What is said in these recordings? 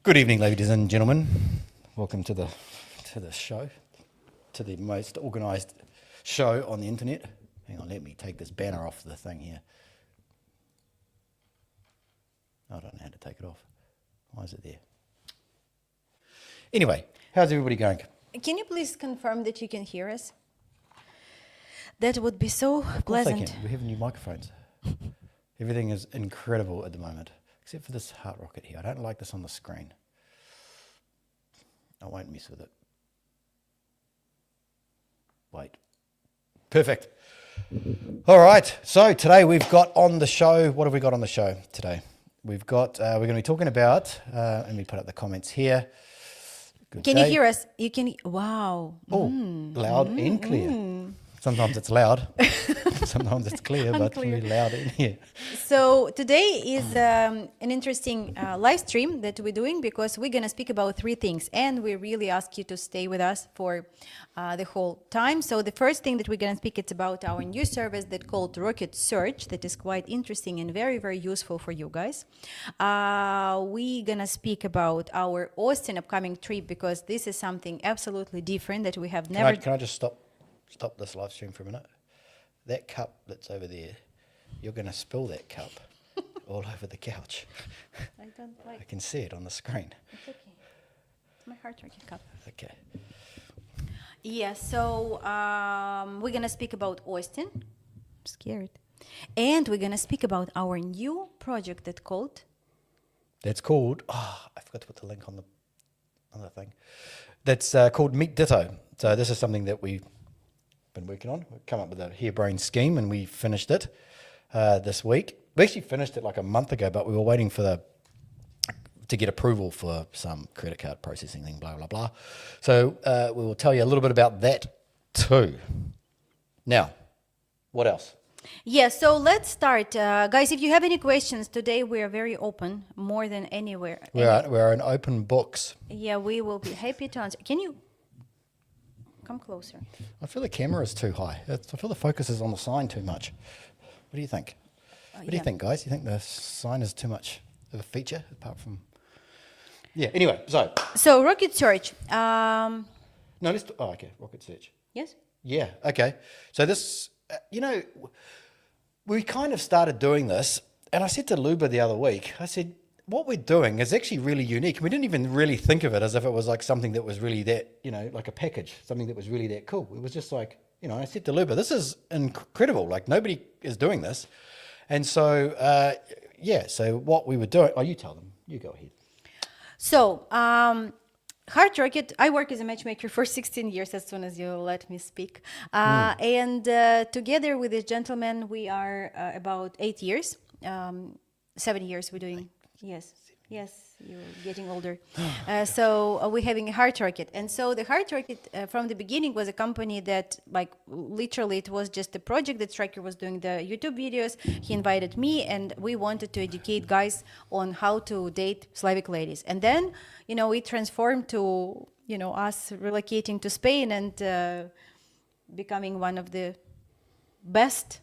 Good evening, ladies and gentlemen. Welcome to the show, to the most organised show on the internet. Hang on, let me take this banner off the thing here. I don't know how to take it off. Why is it there? Anyway, how's everybody going? Can you please confirm that you can hear us? That would be so Of course pleasant. they can. We have new microphones. Everything is incredible at the moment, except for this heart rocket here. I don't like this on the screen. I won't mess with it. Wait. Perfect. All right. So today we've got on the show, what have we got on the show today? We've got, we're going to be talking about, let me put up the comments here. Good Can day. you hear us? You can. Wow. Oh, loud and clear. Sometimes it's loud, sometimes it's clear, but Unclear. really loud in here. So today is an interesting live stream that we're doing because we're going to speak about three things, and we really ask you to stay with us for the whole time. So the first thing that we're going to speak is about our new service that called Rocket Search, that is quite interesting and very, very useful for you guys. We're going to speak about our Austin upcoming trip because this is something absolutely different that we have never. Can I just stop this live stream for a minute? That cup that's over there, you're going to spill that cup all over the couch. I don't like I can see it on the screen. It's okay. It's my heart rate cup. Okay. Yeah, so we're going to speak about Austin. I'm scared. And we're going to speak about our new project that's called... That's called, I forgot to put the link on the thing. That's called MeetDitto. So this is something that we've been working on. We've come up with a harebrained scheme and we finished it this week. We actually finished it like a month ago, but we were waiting for to get approval for some credit card processing thing, blah, blah, blah. So we will tell you a little bit about that too. Now, what else? Yeah, so let's start. Guys, if you have any questions, today we are very open, more than anywhere. We're in open books. Yeah, we will be happy to answer. Can you come closer? I feel the camera is too high. I feel the focus is on the sign too much. What do you think? What do you think, guys? You think the sign is too much of a feature apart from... Yeah, anyway, So, Rocket Search. No, okay, Rocket Search. Yes? Yeah, okay. So this, we kind of started doing this, and I said to Luba the other week, I said, what we're doing is actually really unique. We didn't even really think of it as if it was like something that was really that, like a package, something that was really that cool. It was just like, I said to Luba, this is incredible. Like nobody is doing this. And so, so what we were doing, you tell them, you go ahead. So, Hard Rocket, I work as a matchmaker for 16 years as soon as you let me speak. And together with this gentleman, we are about 8 years, 7 years we're doing. Yes, you're getting older. So we're having a Hard Rocket. And so the Hard Rocket from the beginning was a company that literally it was just a project that Striker was doing the YouTube videos. He invited me and we wanted to educate guys on how to date Slavic ladies. And then, it transformed to, us relocating to Spain and becoming one of the best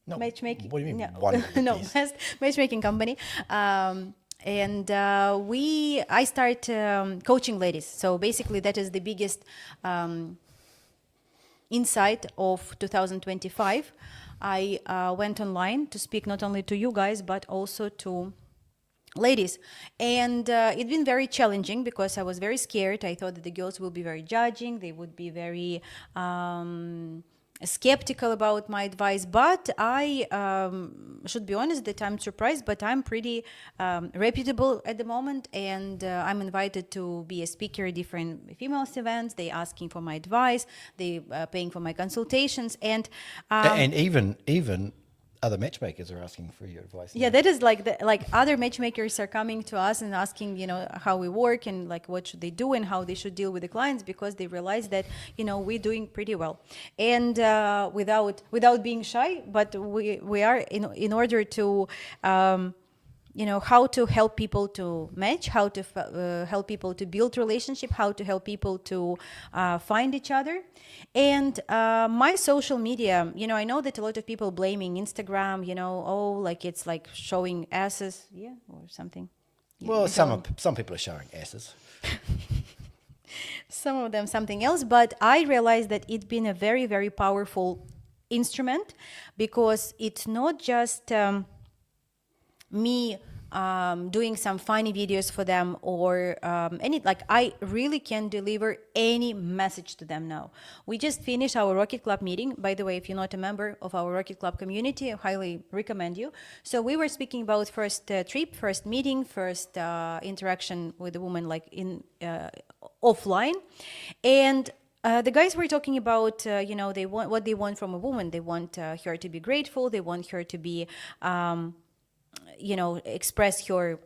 matchmaking. What do you mean? Best matchmaking company. I start coaching ladies. So basically, that is the biggest insight of 2025. I went online to speak not only to you guys but also to ladies, and it's been very challenging because I was very scared. I thought that the girls will be very judging, they would be very skeptical about my advice, but I should be honest that I'm surprised, but I'm pretty reputable at the moment, and I'm invited to be a speaker at different females events. They asking for my advice, they paying for my consultations, and even other matchmakers are asking for your advice. Yeah, that is like other matchmakers are coming to us and asking, how we work and like what should they do and how they should deal with the clients, because they realize that, we're doing pretty well. And without being shy, but we are in order to how to help people to match, how to help people to build relationship, how to help people to find each other. And my social media, I know that a lot of people blaming Instagram, like it's like showing asses, or something. Well, So some people are showing asses. some of them something else, but I realized that it's been a very, very powerful instrument because it's not just me doing some funny videos for them or any, like, I really can deliver any message to them now. We just finished our Rocket Club meeting. By the way, if you're not a member of our Rocket Club community, I highly recommend you. So we were speaking about first trip, first meeting, first interaction with the woman, like in offline. And the guys were talking about, they want what they want from a woman. They want her to be grateful. They want her to be express your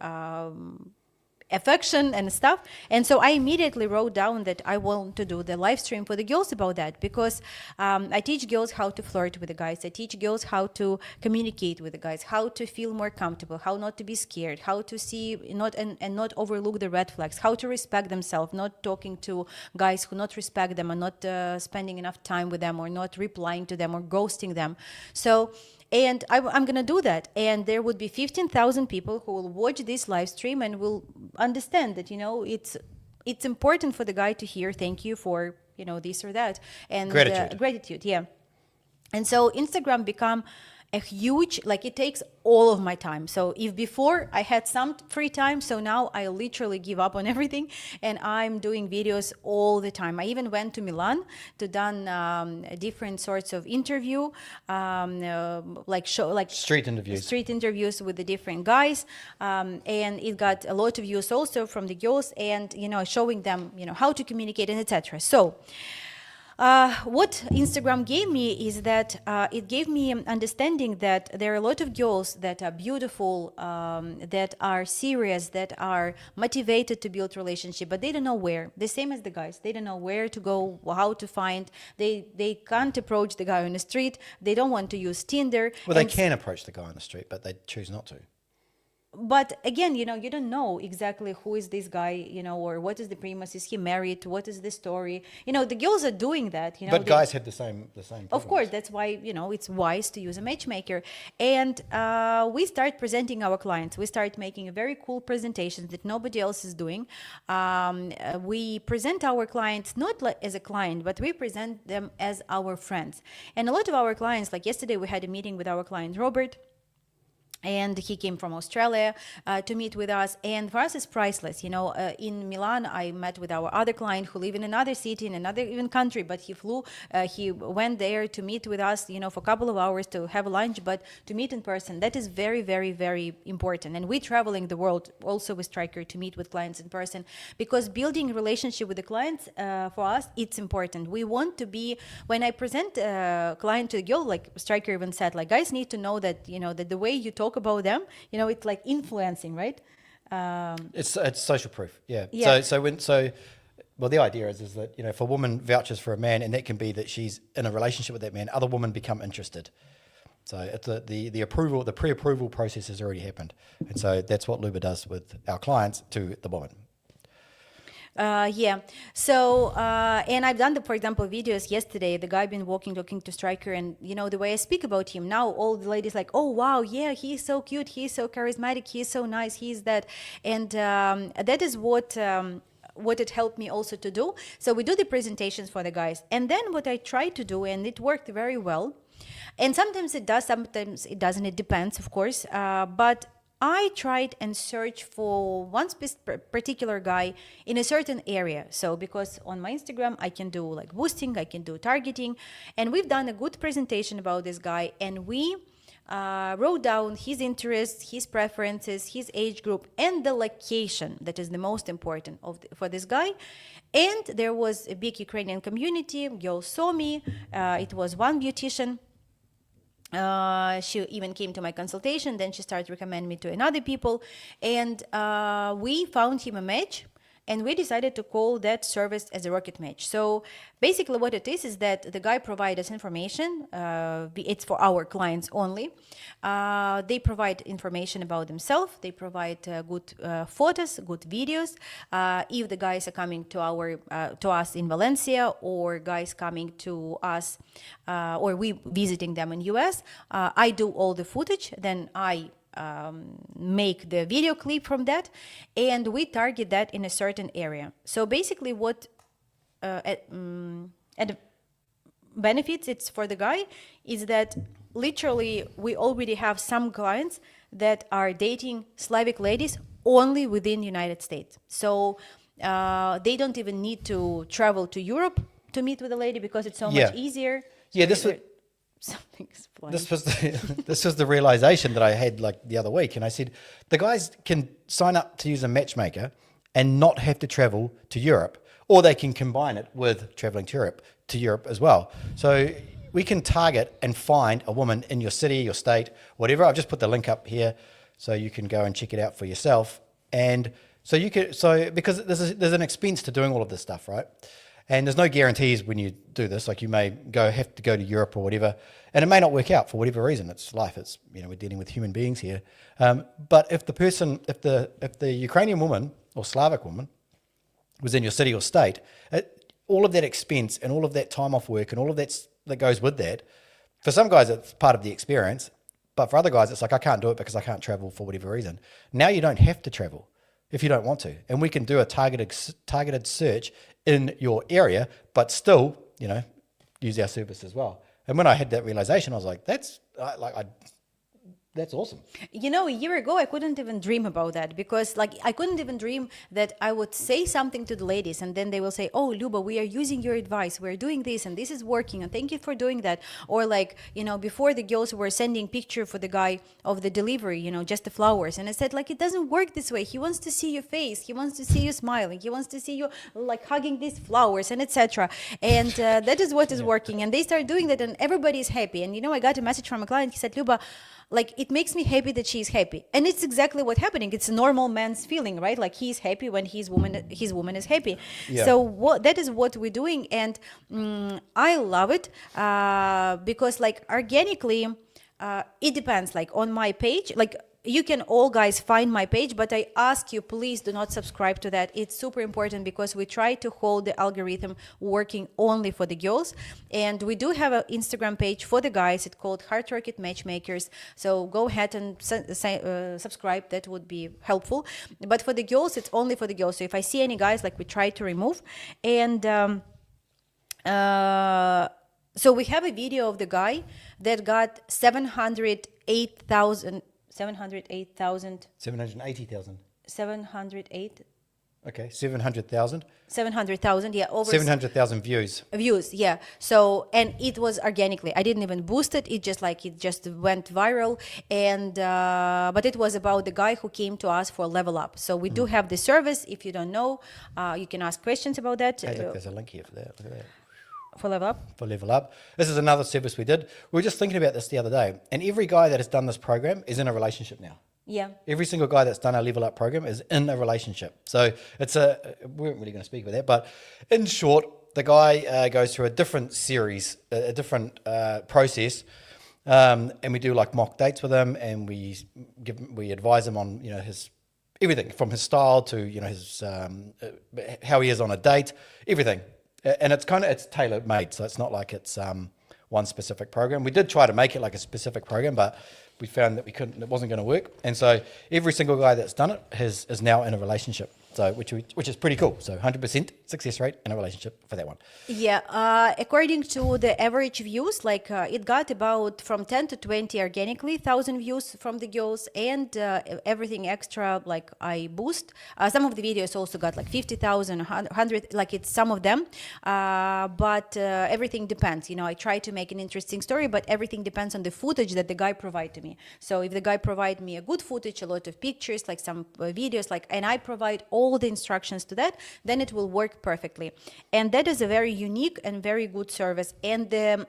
affection and stuff. And so I immediately wrote down that I want to do the live stream for the girls about that, because I teach girls how to flirt with the guys. I teach girls how to communicate with the guys, how to feel more comfortable, how not to be scared, how to see and not overlook the red flags, how to respect themselves, not talking to guys who not respect them, or not spending enough time with them, or not replying to them, or ghosting them. So and I'm going to do that. And there would be 15,000 people who will watch this live stream and will understand that, it's important for the guy to hear thank you for, this or that. And gratitude, yeah. And so Instagram become a huge, like, it takes all of my time. So if before I had some free time, so now I literally give up on everything and I'm doing videos all the time. I even went to Milan to done different sorts of interview, like street interviews with the different guys, and it got a lot of views also from the girls, and showing them how to communicate and etc. So what Instagram gave me is that it gave me an understanding that there are a lot of girls that are beautiful, that are serious, that are motivated to build relationship, but they don't know where. The same as the guys. They don't know where to go, how to find. They can't approach the guy on the street. They don't want to use Tinder. Well, they can approach the guy on the street, but they choose not to. But again, you don't know exactly who is this guy, or what is the premise. Is he married? What is the story? The girls are doing that. But guys have the same. Of course, that's why it's wise to use a matchmaker. And we start presenting our clients. We start making a very cool presentations that nobody else is doing. We present our clients not as a client, but we present them as our friends. And a lot of our clients, like yesterday, we had a meeting with our client Robert. And he came from Australia to meet with us. And for us, it's priceless. In Milan, I met with our other client who live in another city, in another even country, but he went there to meet with us, for a couple of hours to have lunch, but to meet in person. That is very, very, very important. And we're traveling the world also with Striker to meet with clients in person, because building a relationship with the clients, for us, it's important. We want to be, when I present a client to a girl, like Striker even said, like, guys need to know that, that the way you talk about them, it's like influencing, right? It's social proof, yeah. Yeah. Well, the idea is that if a woman vouches for a man, and that can be that she's in a relationship with that man, other women become interested. So it's the approval, the pre-approval process has already happened, and so that's what Luba does with our clients to the woman. Yeah. So, and I've done, for example, videos yesterday. The guy been walking, talking to Striker, and the way I speak about him now, all the ladies like, oh wow, yeah, he's so cute, he's so charismatic, he's so nice, he's that, and that is what it helped me also to do. So we do the presentations for the guys, and then what I try to do, and it worked very well. And sometimes it does, sometimes it doesn't. It depends, of course. But I tried and searched for one particular guy in a certain area. So because on my Instagram, I can do like boosting, I can do targeting. And we've done a good presentation about this guy. And we wrote down his interests, his preferences, his age group, and the location that is the most important for this guy. And there was a big Ukrainian community. Girls saw me. It was one beautician. She even came to my consultation. Then she started recommending me to another people, and we found him a match. And we decided to call that service as a rocket match. So basically what it is that the guy provides us information. It's for our clients only. They provide information about themselves. They provide good photos, good videos. If the guys are coming to us in Valencia, or guys coming to us, or we visiting them in US, I do all the footage. Then I make the video clip from that, and we target that in a certain area. So basically what at benefits it's for the guy is that literally we already have some clients that are dating Slavic ladies only within United States. So they don't even need to travel to Europe to meet with a lady because it's so much easier. Yeah, this was something's flying. this was the realization that I had like the other week, and I said the guys can sign up to use a matchmaker and not have to travel to Europe, or they can combine it with traveling to Europe as well. So we can target and find a woman in your city, your state, whatever. I've just put the link up here so you can go and check it out for yourself. And so you can, because there's an expense to doing all of this stuff, right? And there's no guarantees when you do this. Like you may have to go to Europe or whatever, and it may not work out for whatever reason. It's life. It's, we're dealing with human beings here. But if the Ukrainian woman or Slavic woman was in your city or state, all of that expense and all of that time off work and all of that goes with that. For some guys, it's part of the experience, but for other guys, it's like, I can't do it because I can't travel for whatever reason. Now you don't have to travel if you don't want to, and we can do a targeted search in your area, but still, use our service as well. And when I had that realization, I was like, that's awesome. A year ago, I couldn't even dream about that because I couldn't even dream that I would say something to the ladies and then they will say, oh, Luba, we are using your advice. We're doing this and this is working and thank you for doing that. Or before the girls were sending picture for the guy of the delivery, just the flowers. And I said, it doesn't work this way. He wants to see your face. He wants to see you smiling. He wants to see you hugging these flowers and etc. And that is what is working. And they started doing that and everybody is happy. And, I got a message from a client. He said, Luba, it makes me happy that she's happy, and it's exactly what's happening. It's a normal man's feeling, right? He's happy when his woman is happy. Yeah. So that is what we're doing, and I love it because organically, it depends. On my page, you can all guys find my page, but I ask you, please do not subscribe to that. It's super important because we try to hold the algorithm working only for the girls. And we do have an Instagram page for the guys. It's called Hard Rocket Matchmakers. So go ahead and subscribe. That would be helpful. But for the girls, it's only for the girls. So if I see any guys, we try to remove. And so we have a video of the guy that got 708,000. 708,000. 780,000. 708. Okay, 700,000. 700,000, yeah, over 700,000 views. Views, yeah. So, and it was organically. I didn't even boost it. It just went viral. And but it was about the guy who came to us for Level Up. So we do have the service. If you don't know, you can ask questions about that. Hey, look, there's a link here for that. Look at that. For Level Up? For Level Up. This is another service we did. We were just thinking about this the other day, and every guy that has done this program is in a relationship now. Yeah. Every single guy that's done our Level Up program is in a relationship. So we weren't really going to speak about that, but in short, the guy goes through a different series, a different process, and we do mock dates with him, and we advise him on his everything from his style to his how he is on a date, everything. And it's tailor made, so it's not like it's one specific program. We did try to make it like a specific program, but we found that it wasn't going to work. And so every single guy that's done it is now in a relationship. So which is pretty cool. So 100% success rate in a relationship for that one. Yeah, according to the average views, it got about from 10 to 20 organically, 1,000 views from the girls, and everything extra I boost. Some of the videos also got 50,000, 100, it's some of them. But everything depends. I try to make an interesting story, but everything depends on the footage that the guy provide to me. So if the guy provide me a good footage, a lot of pictures, some videos, and I provide all the instructions to that, then it will work perfectly. And that is a very unique and very good service. And the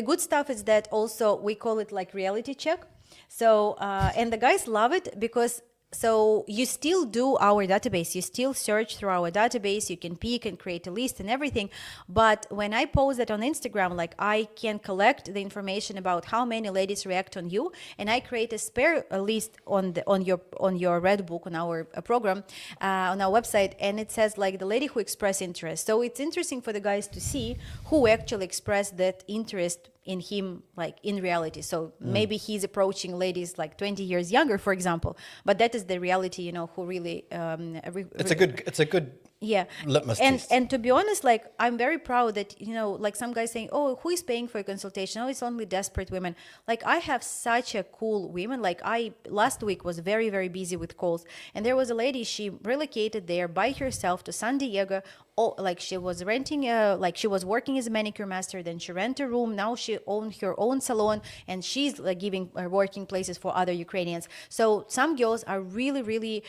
good stuff is that also we call it reality check. So and the guys love it because so you still do our database, you still search through our database, you can pick and create a list and everything. But when I post that on Instagram, I can collect the information about how many ladies react on you, and I create a spare list on your Red Book, on our program, on our website, and it says the lady who expressed interest. So it's interesting for the guys to see who actually expressed that interest in him, like in reality. So maybe he's approaching ladies like 20 years younger, for example, but that is the reality, you know, who really It's a good yeah. litmus and test. and to be honest, like I'm very proud that, you know, like some guys saying, oh, who is paying for a consultation? Oh, it's only desperate women. Like I have such a cool women. Like I last week was very, very busy with calls, and there was a lady, she relocated there by herself to San Diego. Oh, like she was renting like she was working as a manicure master, then she rented a room, now she owned her own salon, and she's like giving working places for other Ukrainians. So some girls are really, really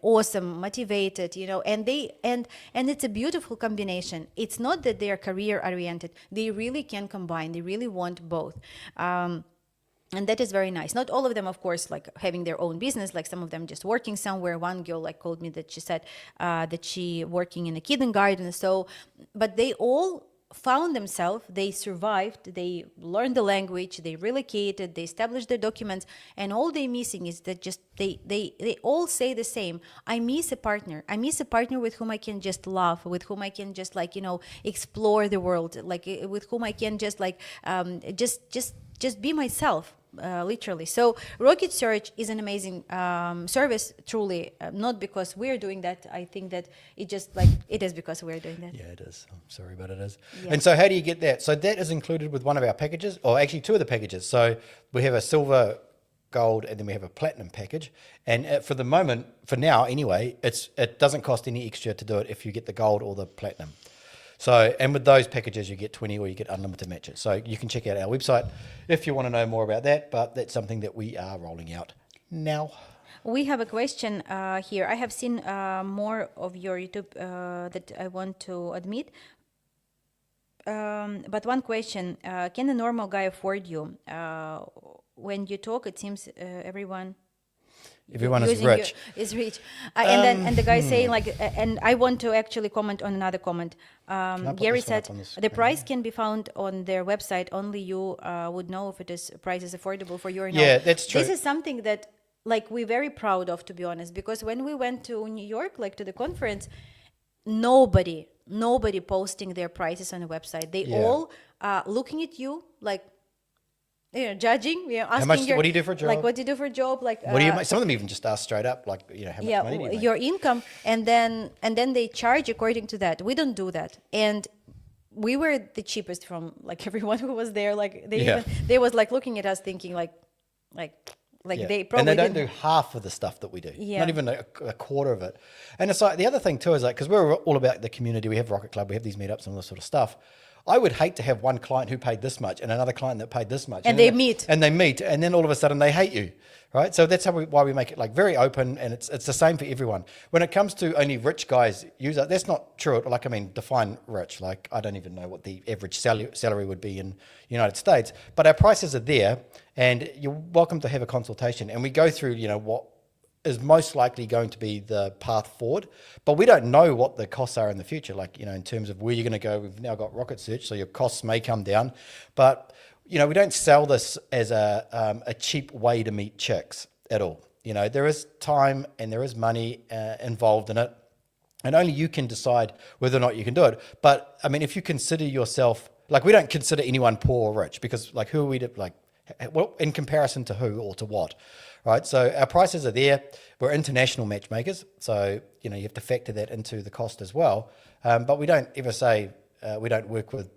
awesome, motivated, you know, and they and it's a beautiful combination. It's not that they are career oriented, they really can combine, they really want both. And that is very nice. Not all of them, of course, like having their own business, like some of them just working somewhere. One girl like called me that she said that she working in a kindergarten. So, but they all found themselves, they survived, they learned the language, they relocated, they established their documents, and all they missing is that just they all say the same. I miss a partner. I miss a partner with whom I can just laugh, with whom I can just like, you know, explore the world, like with whom I can just like just be myself, literally. So Rocket Search is an amazing service, truly. Not because we're doing that. I think that it just like it is because we're doing that. Yeah, it is. I'm sorry, but it is. Yeah. And so how do you get that? So that is included with one of our packages, or actually two of the packages. So we have a silver, gold, and then we have a platinum package. And for the moment, for now anyway, it doesn't cost any extra to do it if you get the gold or the platinum. So, and with those packages, you get 20 or you get unlimited matches. So you can check out our website if you want to know more about that, but that's something that we are rolling out now. We have a question here. I have seen more of your YouTube that I want to admit. But one question, can a normal guy afford you? When you talk, it seems everyone is using rich. Is rich. And the guy saying like, and I want to actually comment on another comment. put Gary this one up said on the the screen? price can be found on their website. Only you would know if it is price is affordable for you or not. Yeah, that's true. This is something that like we're very proud of, to be honest, because when we went to New York, like to the conference, nobody posting their prices on the website. They Yeah. all looking at you like, you know, judging, you know, asking much- your, what do you do for a job? like what do you do for a job, like What do you make? Some of them even just ask straight up, like, you know, how much money do you make? your income, and then they charge according to that. We don't do that, and we were the cheapest from like everyone who was there. Like they was like looking at us thinking like Yeah. they probably and they don't didn't. do half of the stuff that we do. Yeah. Not even a quarter of it. And it's like the other thing too is like, because we're all about the community, we have Rocket Club, we have these meetups and all this sort of stuff. I would hate to have one client who paid this much and another client that paid this much. And they meet. And then all of a sudden they hate you, right? So that's why we make it like very open, and it's the same for everyone. When it comes to only rich guys use it, that's not true. Like, I mean, define rich. Like, I don't even know what the average salary would be in the United States, but our prices are there, and you're welcome to have a consultation. And we go through, you know, what is most likely going to be the path forward, but we don't know what the costs are in the future. Like, you know, in terms of where you're going to go, we've now got Rocket Search, so your costs may come down, but you know, we don't sell this as a cheap way to meet chicks at all. You know, there is time and there is money involved in it, and only you can decide whether or not you can do it. But I mean, if you consider yourself, like, we don't consider anyone poor or rich, because like, who are we to, like, well, in comparison to who or to what, right? So our prices are there. We're international matchmakers, so you know, you have to factor that into the cost as well. But we don't ever say we don't work with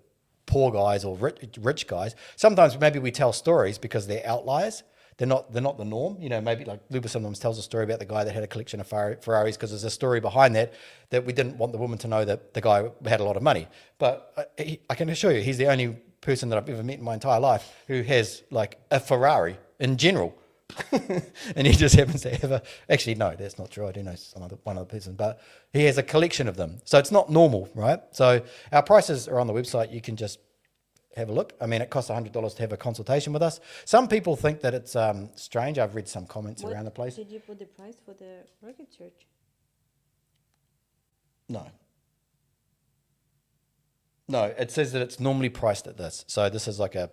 poor guys or rich guys. Sometimes maybe we tell stories because they're outliers. They're not the norm. You know, maybe like Luba sometimes tells a story about the guy that had a collection of Ferraris, because there's a story behind that we didn't want the woman to know that the guy had a lot of money. But I can assure you, he's the only person that I've ever met in my entire life who has like a Ferrari in general. And he just happens to have actually, no, that's not true. I do know one other person, but he has a collection of them. So it's not normal, right? So our prices are on the website. You can just have a look. I mean, it costs $100 to have a consultation with us. Some people think that it's strange. I've read some comments around the place. Did you put the price for the Rocket Search? No, it says that it's normally priced at this. So this is like an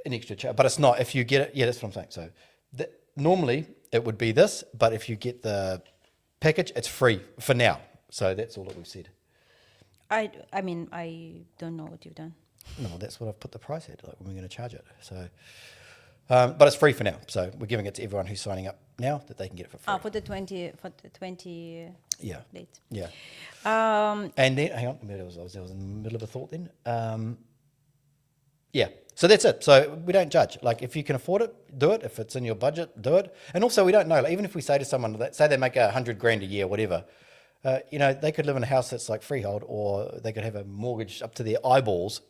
extra charge, but it's not. If you get it, yeah, that's what I'm saying. So normally it would be this, but if you get the package, it's free for now. So that's all that we've said. I mean, I don't know what you've done. No, well, that's what I've put the price at, like when we're going to charge it. So, but it's free for now. So we're giving it to everyone who's signing up now that they can get it for free. For the 20 Yeah. dates. Yeah. Um, And then, hang on, I was in the middle of a thought then. Yeah. So that's it. So we don't judge. Like if you can afford it, do it. If it's in your budget, do it. And also we don't know, like, even if we say to someone that, say they make $100,000 a year, whatever, you know, they could live in a house that's like freehold, or they could have a mortgage up to their eyeballs.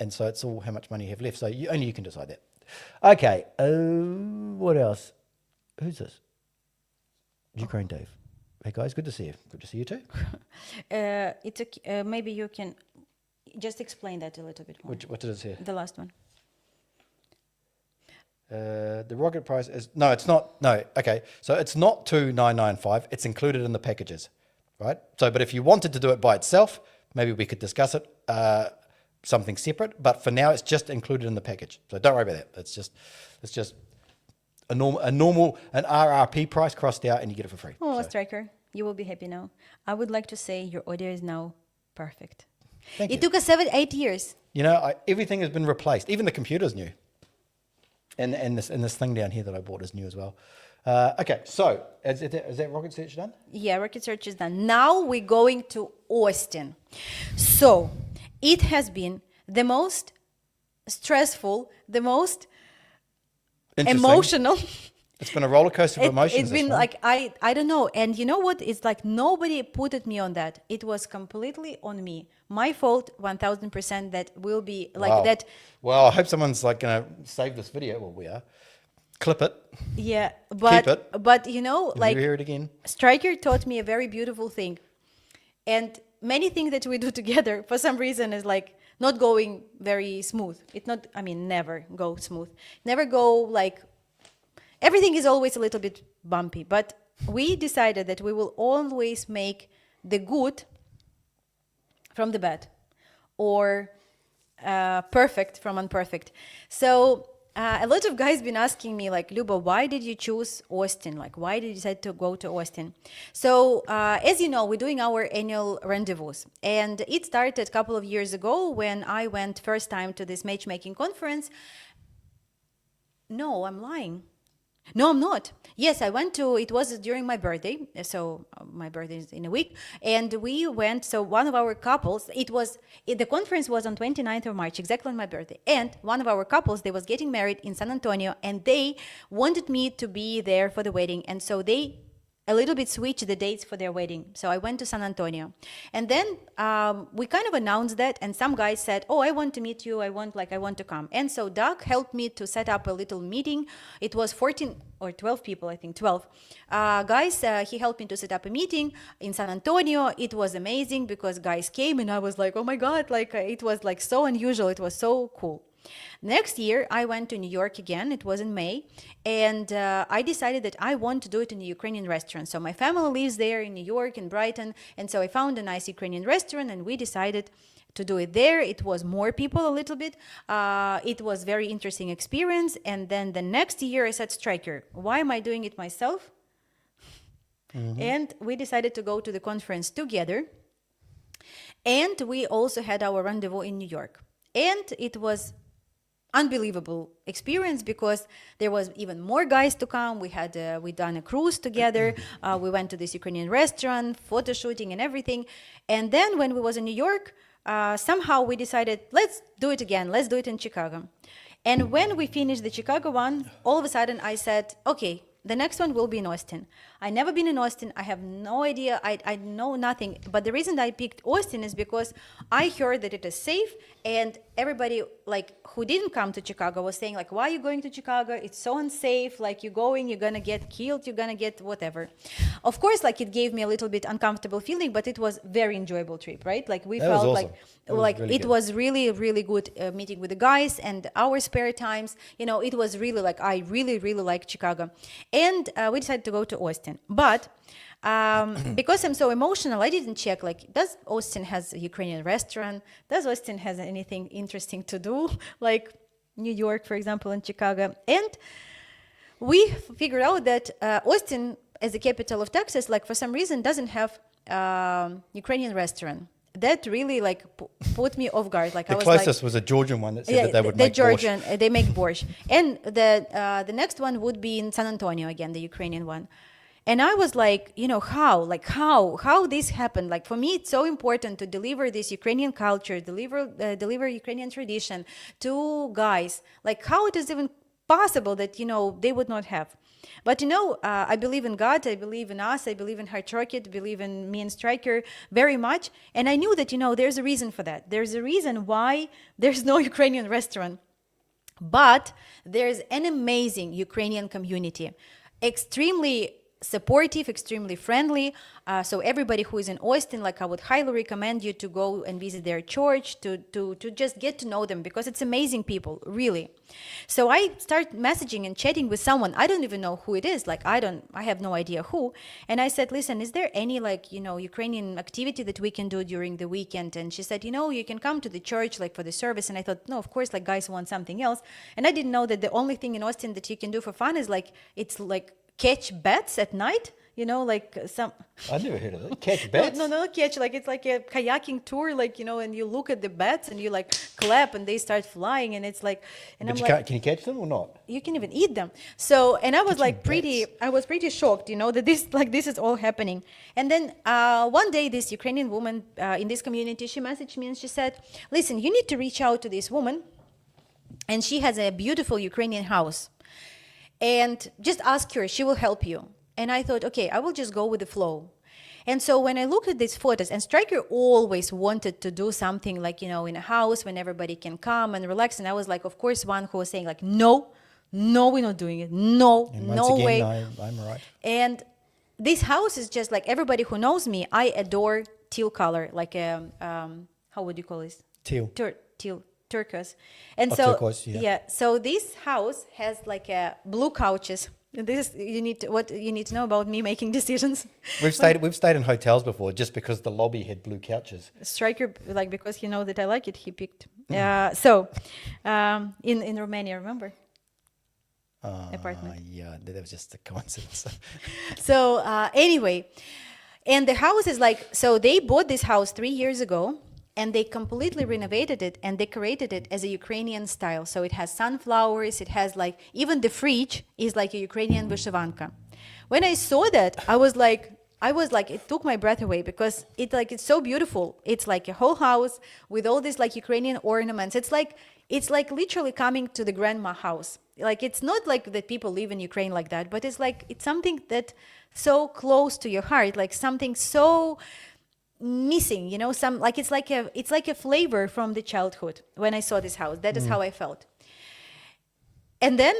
And so it's all how much money you have left. So only you can decide that. Okay. What else? Who's this? Ukraine Dave. Hey guys, good to see you. Good to see you too. it's a, maybe you can just explain that a little bit more. What did it say? The last one. The rocket price is no, it's not. No, okay. So it's not 2,995. It's included in the packages, right? So, but if you wanted to do it by itself, maybe we could discuss it, something separate. But for now, it's just included in the package. So don't worry about that. It's just a normal an RRP price crossed out, and you get it for free. Oh, So, Striker, you will be happy now. I would like to say your audio is now perfect. thank you. It took us 7-8 years. You know, everything has been replaced. Even the computer's new. And this thing down here that I bought is new as well. Okay, so is that rocket search done? Yeah, rocket search is done. Now we're going to Austin. So it has been the most stressful, the most Interesting. emotional. It's been a roller coaster of emotions. It's been like, I don't know. And you know what? It's like nobody put me on that. It was completely on me. My fault, 1000%. That will be like Wow. that. Well, I hope someone's like going to save this video. Well, we are. Clip it. Yeah. But, it. but you know, If like you hear it again. Striker taught me a very beautiful thing. And many things that we do together, for some reason, is like not going very smooth. It's not, I mean, never go smooth. Never go like, everything is always a little bit bumpy. But we decided that we will always make the good from the bad, or perfect from imperfect. So a lot of guys been asking me like, Luba, why did you choose Austin? Like, why did you decide to go to Austin? So as you know, we're doing our annual Rendezvous, and it started a couple of years ago when I went first time to this matchmaking conference. No, I'm lying. No, I'm not. Yes, I went to, it was during my birthday. So my birthday is in a week. And we went, so one of our couples, the conference was on 29th of March, exactly on my birthday. And one of our couples, they was getting married in San Antonio, and they wanted me to be there for the wedding. And so they a little bit switched the dates for their wedding. So I went to San Antonio. And then we kind of announced that, and some guys said, oh, I want to meet you. I want to come. And so Doug helped me to set up a little meeting. It was 14 or 12 people, I think 12 guys. He helped me to set up a meeting in San Antonio. It was amazing because guys came, and I was like, oh my God, like it was like so unusual. It was so cool. Next year, I went to New York again. It was in May. And I decided that I want to do it in a Ukrainian restaurant. So my family lives there in New York, in Brighton. And so I found a nice Ukrainian restaurant, and we decided to do it there. It was more people a little bit. It was very interesting experience. And then the next year I said, Striker, why am I doing it myself? Mm-hmm. And we decided to go to the conference together. And we also had our rendezvous in New York. And it was unbelievable experience because there was even more guys to come. We done a cruise together. We went to this Ukrainian restaurant, photo shooting and everything. And then when we was in New York, somehow we decided, let's do it again. Let's do it in Chicago. And when we finished the Chicago one, all of a sudden I said, okay, the next one will be in Austin. I never been in Austin. I have no idea. I know nothing. But the reason I picked Austin is because I heard that it is safe, and everybody like who didn't come to Chicago was saying like, why are you going to Chicago? It's so unsafe. Like you're going, you're gonna get killed, you're gonna get whatever. Of course, like it gave me a little bit uncomfortable feeling, but it was very enjoyable trip, right? Like we felt awesome. like Really it good. was really, really good meeting with the guys, and our spare times, you know, it was really like, I really, really like Chicago. And we decided to go to Austin. But because I'm so emotional, I didn't check, like, does Austin has a Ukrainian restaurant? Does Austin has anything interesting to do? Like New York, for example, and Chicago. And we figured out that Austin, as the capital of Texas, like for some reason doesn't have Ukrainian restaurant. that really like put me off guard. Like The I was like, closest was a Georgian one that said that they would the make Georgian, borscht. they make borscht, and the next one would be in San Antonio again, the Ukrainian one. And I was like, how this happened? Like for me, it's so important to deliver this Ukrainian culture, deliver Ukrainian tradition to guys. Like how it is even possible that they would not have. But I believe in God, I believe in us, I believe in Heart Rocket, believe in me and Striker very much. And I knew that there's a reason for that. There's a reason why there's no Ukrainian restaurant. But there's an amazing Ukrainian community, extremely supportive, extremely friendly. So everybody who is in Austin, like I would highly recommend you to go and visit their church to just get to know them, because it's amazing people, really. So I start messaging and chatting with someone. I don't even know who it is. Like I have no idea who. And I said, listen, is there any Ukrainian activity that we can do during the weekend? And she said, you can come to the church like for the service. And I thought, no, of course, like guys want something else. And I didn't know that the only thing in Austin that you can do for fun is it's catch bats at night, like some. I never heard of that. Catch bats? No, catch. Like it's like a kayaking tour, and you look at the bats and you clap and they start flying, and it's like. And But I'm can you catch them or not? you can even eat them. So, and I was I was pretty shocked, that this is all happening. And then one day, this Ukrainian woman in this community, she messaged me and she said, listen, you need to reach out to this woman, and she has a beautiful Ukrainian house. And just ask her, she will help you. And I thought, okay, I will just go with the flow. And so when I look at these photos, and Stryker always wanted to do something in a house when everybody can come and relax. And I was like, of course, one who was saying no, we're not doing it. No, And no once way. again, I'm right. And this house is just like everybody who knows me, I adore teal color, like how would you call this? Teal. Teal. Turquoise. And turquoise, yeah. So this house has blue couches. This is what you need to know about me making decisions. We've stayed in hotels before just because the lobby had blue couches. Stryker, because he knows that I like it, he picked. In Romania, remember? Apartment. Yeah, that was just a coincidence. So anyway, and the house is so they bought this house 3 years ago. And they completely renovated it and decorated it as a Ukrainian style. So it has sunflowers, it has even the fridge is like a Ukrainian vyshyvanka. When I saw that, I was like, it took my breath away, because it's so beautiful. It's like a whole house with all these Ukrainian ornaments. It's like literally coming to the grandma house. It's not that people live in Ukraine like that, but it's something that so close to your heart, something so missing, some it's like a flavor from the childhood. When I saw this house, that is how I felt. And then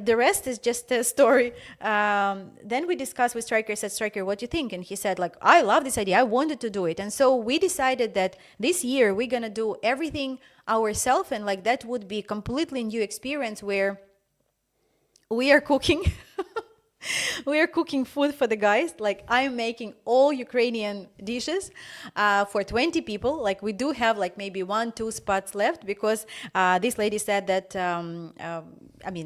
the rest is just a story. Then we discussed with Stryker. I said, Stryker, what do you think? And he said, I love this idea, I wanted to do it. And so we decided that this year we're gonna do everything ourselves, and that would be a completely new experience where we are cooking. We are cooking food for the guys. I'm making all Ukrainian dishes for 20 people. We do have maybe 1-2 spots left, because this lady said that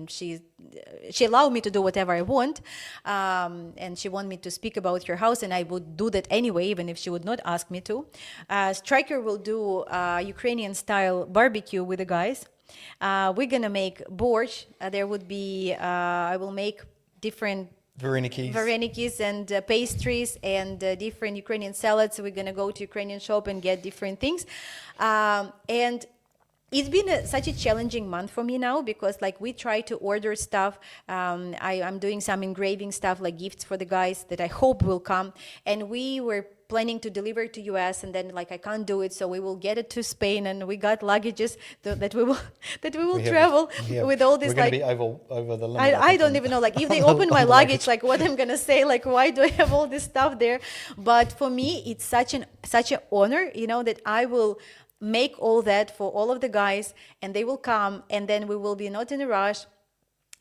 she allowed me to do whatever I want, and she wanted me to speak about her house, and I would do that anyway, even if she would not ask me to. Stryker will do Ukrainian style barbecue with the guys. We're gonna make borscht. There would be I will make different varenikis and pastries and different Ukrainian salads. So we're going to go to Ukrainian shop and get different things. And it's been such a challenging month for me now, because we try to order stuff. I'm doing some engraving stuff, gifts for the guys that I hope will come. And we were planning to deliver to US, and then I can't do it, so we will get it to Spain, and we got luggages that we will travel with all this. We're going to be over the limit. I don't even know if they open my luggage, what I'm gonna say, why do I have all this stuff there? But for me, it's such an honor, that I will make all that for all of the guys, and they will come, and then we will be not in a rush.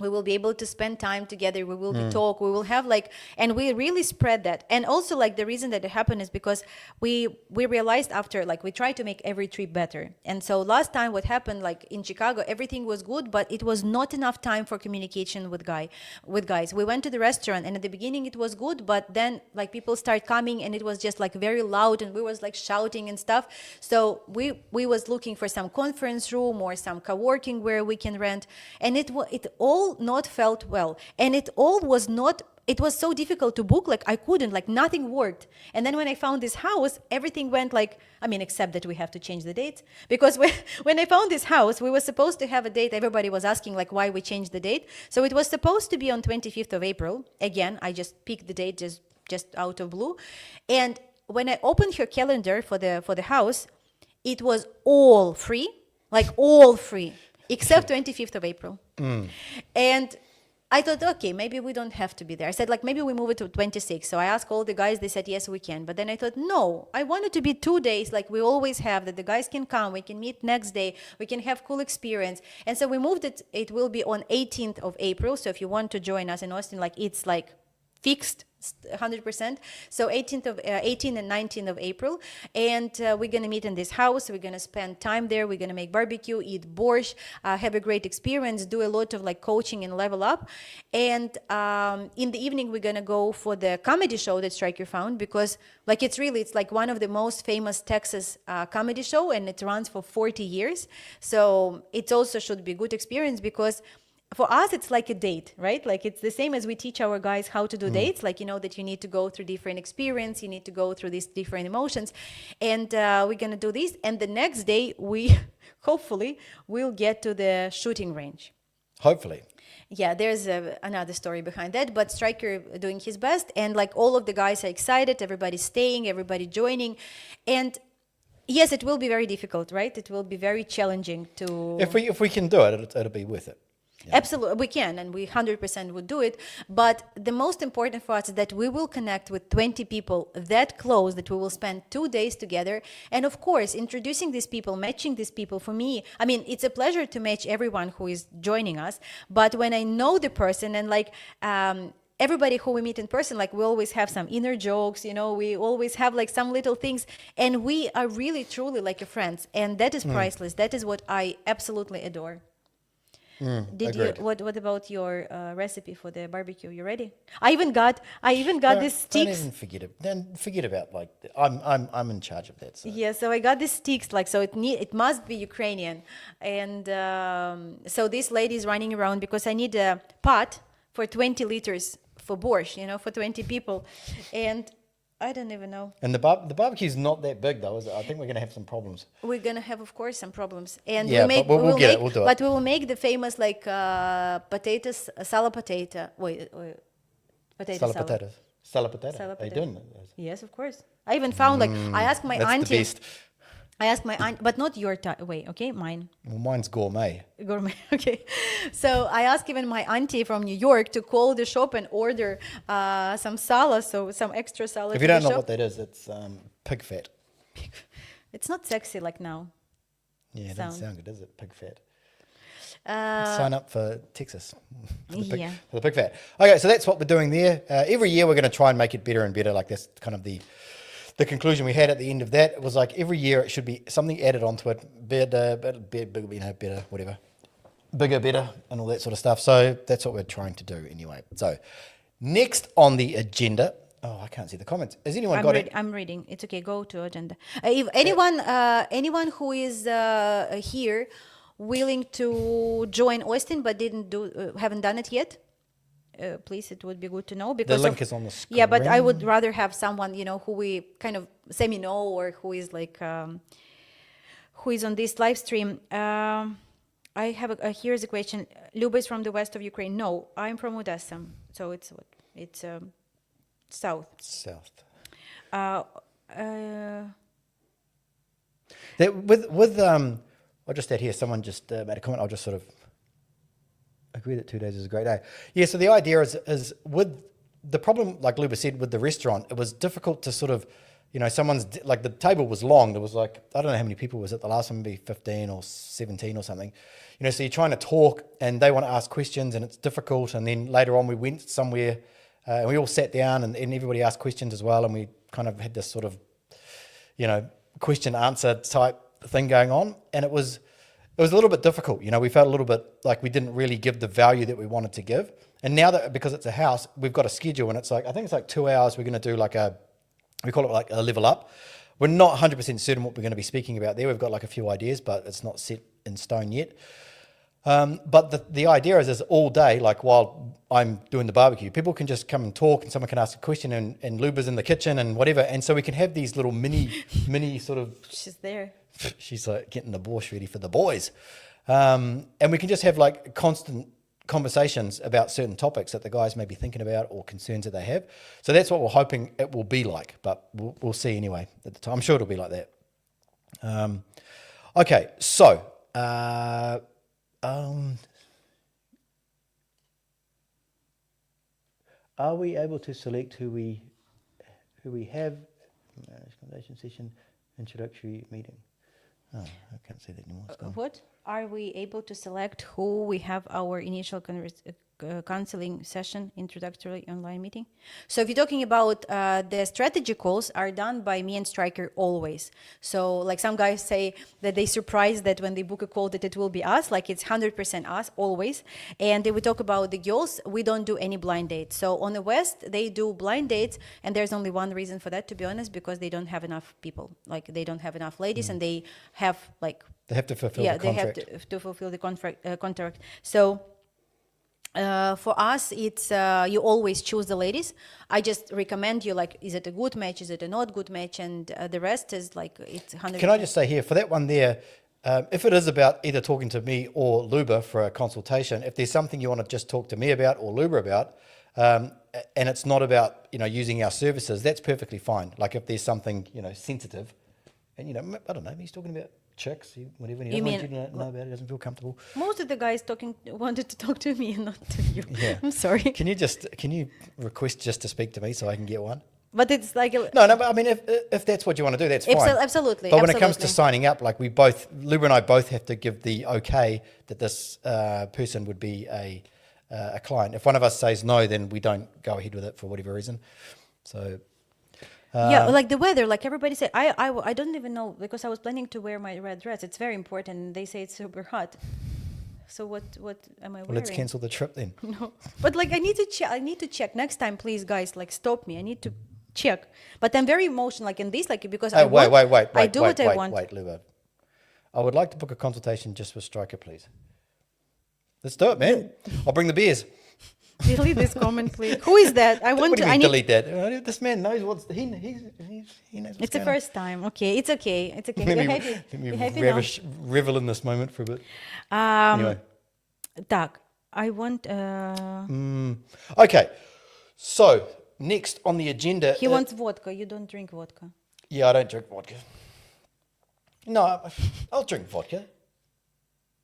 We will be able to spend time together. We will be talk. We will have like, and we really spread that. And also like the reason that it happened is because we realized after like we try to make every trip better. And so last time what happened like in Chicago, everything was good, but it was not enough time for communication with guys. We went to the restaurant and at the beginning it was good, but then like people start coming and it was just like very loud and we was like shouting and stuff. So we was looking for some conference room or some co-working where we can rent, and it all not felt well, and it was so difficult to book, like I couldn't, like nothing worked. And then when I found this house, everything went like, I mean, except that we have to change the date, because when I found this house, we were supposed to have a date. Everybody was asking like why we changed the date. So it was supposed to be on 25th of April. Again, I just picked the date just out of blue. And when I opened her calendar for the house, it was all free, like all free, except 25th of April. And I thought, okay, maybe we don't have to be there. I said, like, maybe we move it to 26. So I asked all the guys, they said, yes, we can. But then I thought, no, I want it to be 2 days, like we always have, that the guys can come, we can meet next day, we can have cool experience. And so we moved it, it will be on 18th of April. So if you want to join us in Austin, like it's like fixed 100%. So 18 and 19 of April, and we're gonna meet in this house. We're gonna spend time there. We're gonna make barbecue, eat borscht, have a great experience, do a lot of like coaching and level up. And in the evening, we're gonna go for the comedy show that Striker found, because like it's like one of the most famous Texas comedy show, and it runs for 40 years. So it also should be a good experience, because for us, it's like a date, right? Like it's the same as we teach our guys how to do dates. Like, you know, that you need to go through different experience, you need to go through these different emotions. And we're going to do this. And the next day, we hopefully will get to the shooting range. Hopefully. Yeah, there's another story behind that, but Striker doing his best. And like all of the guys are excited, everybody's staying, everybody joining. And yes, it will be very difficult, right? It will be very challenging to... If we can do it, it'll be worth it. Yeah. Absolutely, we can, and we 100% would do it. But the most important for us is that we will connect with 20 people that close, that we will spend 2 days together. And of course, introducing these people, matching these people, for me, I mean, it's a pleasure to match everyone who is joining us. But when I know the person, and like everybody who we meet in person, like we always have some inner jokes, you know, we always have like some little things, and we are really, truly like friends. And that is priceless. That is what I absolutely adore. Did agreed. you? What about your recipe for the barbecue? You ready? I even got these sticks. Don't even forget it. Then forget about like I'm in charge of that. So. Yeah, so I got these sticks, like, so it must be Ukrainian, and so this lady is running around because I need a pot for 20 liters for borscht, you know, for 20 people, and I don't even know. And the barbecue's not that big though, is it? I think we're gonna have some problems. We're gonna have, of course, some problems, and yeah, we'll we'll do it. But we will make the famous like potatoes, salad potato. Wait, potato Salad salad. potatoes. Salad potato. Salad Are you potato. doing it? Yes, of course. I even found like I asked my That's auntie. the best. I asked my aunt, but not your way, okay? Mine. Well, mine's gourmet. Gourmet, okay. So I asked even my auntie from New York to call the shop and order some salad, so some extra salad. If you don't know what that is, it's pig fat. It's not sexy like now. Yeah, it doesn't sound good, does it? Pig fat. Uh, Sign up for Texas for the pig fat. Okay, so that's what we're doing there. Every year we're going to try and make it better and better. Like that's kind of the conclusion we had at the end of that. It was like every year it should be something added onto it, better, you know, better, whatever, bigger, better, and all that sort of stuff. So that's what we're trying to do anyway. So next on the agenda. Oh, I can't see the comments. Has anyone got it? I'm reading. It's okay. Go to agenda. If anyone who is here willing to join Austin but haven't done it yet, please, it would be good to know, because the link is on the screen. Yeah, but I would rather have someone, you know, who we kind of semi-know, or who is like who is on this live stream. I have here's a question. Luba is from the west of Ukraine. No, I'm from Odessa, so it's what? It's south. South. With I'll just add here. Someone just made a comment. I'll just sort of agree that 2 days is a great day. Yeah, so the idea is with the problem, like Luba said, with the restaurant, it was difficult to sort of like the table was long. There was like, I don't know how many people was it the last one, maybe 15 or 17 or something. So you're trying to talk and they want to ask questions and it's difficult. And then later on we went somewhere and we all sat down and everybody asked questions as well. And we kind of had this sort of, question answer type thing going on. And it was a little bit difficult. We felt a little bit like we didn't really give the value that we wanted to give. And now that, because it's a house, we've got a schedule and it's like, I think it's like 2 hours. We're going to do we call it like a level up. We're not 100% certain what we're going to be speaking about there. We've got like a few ideas, but it's not set in stone yet. But the idea is all day, like while I'm doing the barbecue, people can just come and talk and someone can ask a question and Luba's in the kitchen and whatever. And so we can have these little mini sort of... She's there. She's like getting the borscht ready for the boys. And we can just have like constant conversations about certain topics that the guys may be thinking about or concerns that they have. So that's what we're hoping it will be like, but we'll see anyway at the time. I'm sure it'll be like that. Okay, so are we able to select who we have? Conversation session, introductory meeting. Oh, I can't say that anymore. What? Are we able to select who we have our initial counseling session, introductory online meeting? So if you're talking about the strategy calls are done by me and Striker always. So like some guys say that they surprised that when they book a call that it will be us, like it's 100% us always. And then we talk about the girls, we don't do any blind dates. So on the West, they do blind dates and there's only one reason for that, to be honest, because they don't have enough people. Like they don't have enough ladies and they have like... They have to fulfill the contract. They have to fulfill the contract. So for us, it's you always choose the ladies. I just recommend you, like, is it a good match? Is it a not good match? And the rest is like, it's 100%. Can I just say here, for that one there, if it is about either talking to me or Luba for a consultation, if there's something you want to just talk to me about or Luba about, and it's not about, using our services, that's perfectly fine. Like if there's something, sensitive, and, I don't know, he's talking about chicks, whatever, he doesn't want you to know about it, doesn't feel comfortable. Most of the guys wanted to talk to me and not to you. Yeah. I'm sorry. Can you request just to speak to me so I can get one? But it's like... No, but I mean, if that's what you want to do, that's fine. Absolutely. But when it comes to signing up, like Luba and I both have to give the okay that this person would be a client. If one of us says no, then we don't go ahead with it for whatever reason. So... yeah, like the weather, like everybody said, I don't even know, because I was planning to wear my red dress. It's very important. And they say it's super hot. So what am I wearing? Well, let's cancel the trip then. No, but like I need to check next time, please, guys. Like stop me. I need to check. But I'm very emotional, like in this, like because I want. Wait, Luba. I would like to book a consultation just with Striker, please. Let's do it, man. I'll bring the beers. Delete this comment, please. Who is that? I want what do to. You mean delete that. This man knows he knows. What's it's the first time. Okay, it's okay. It's okay. Let me revel in this moment for a bit. Anyway. Так, I want. Okay, so next on the agenda. He wants vodka. You don't drink vodka. Yeah, I don't drink vodka. No, I'll drink vodka.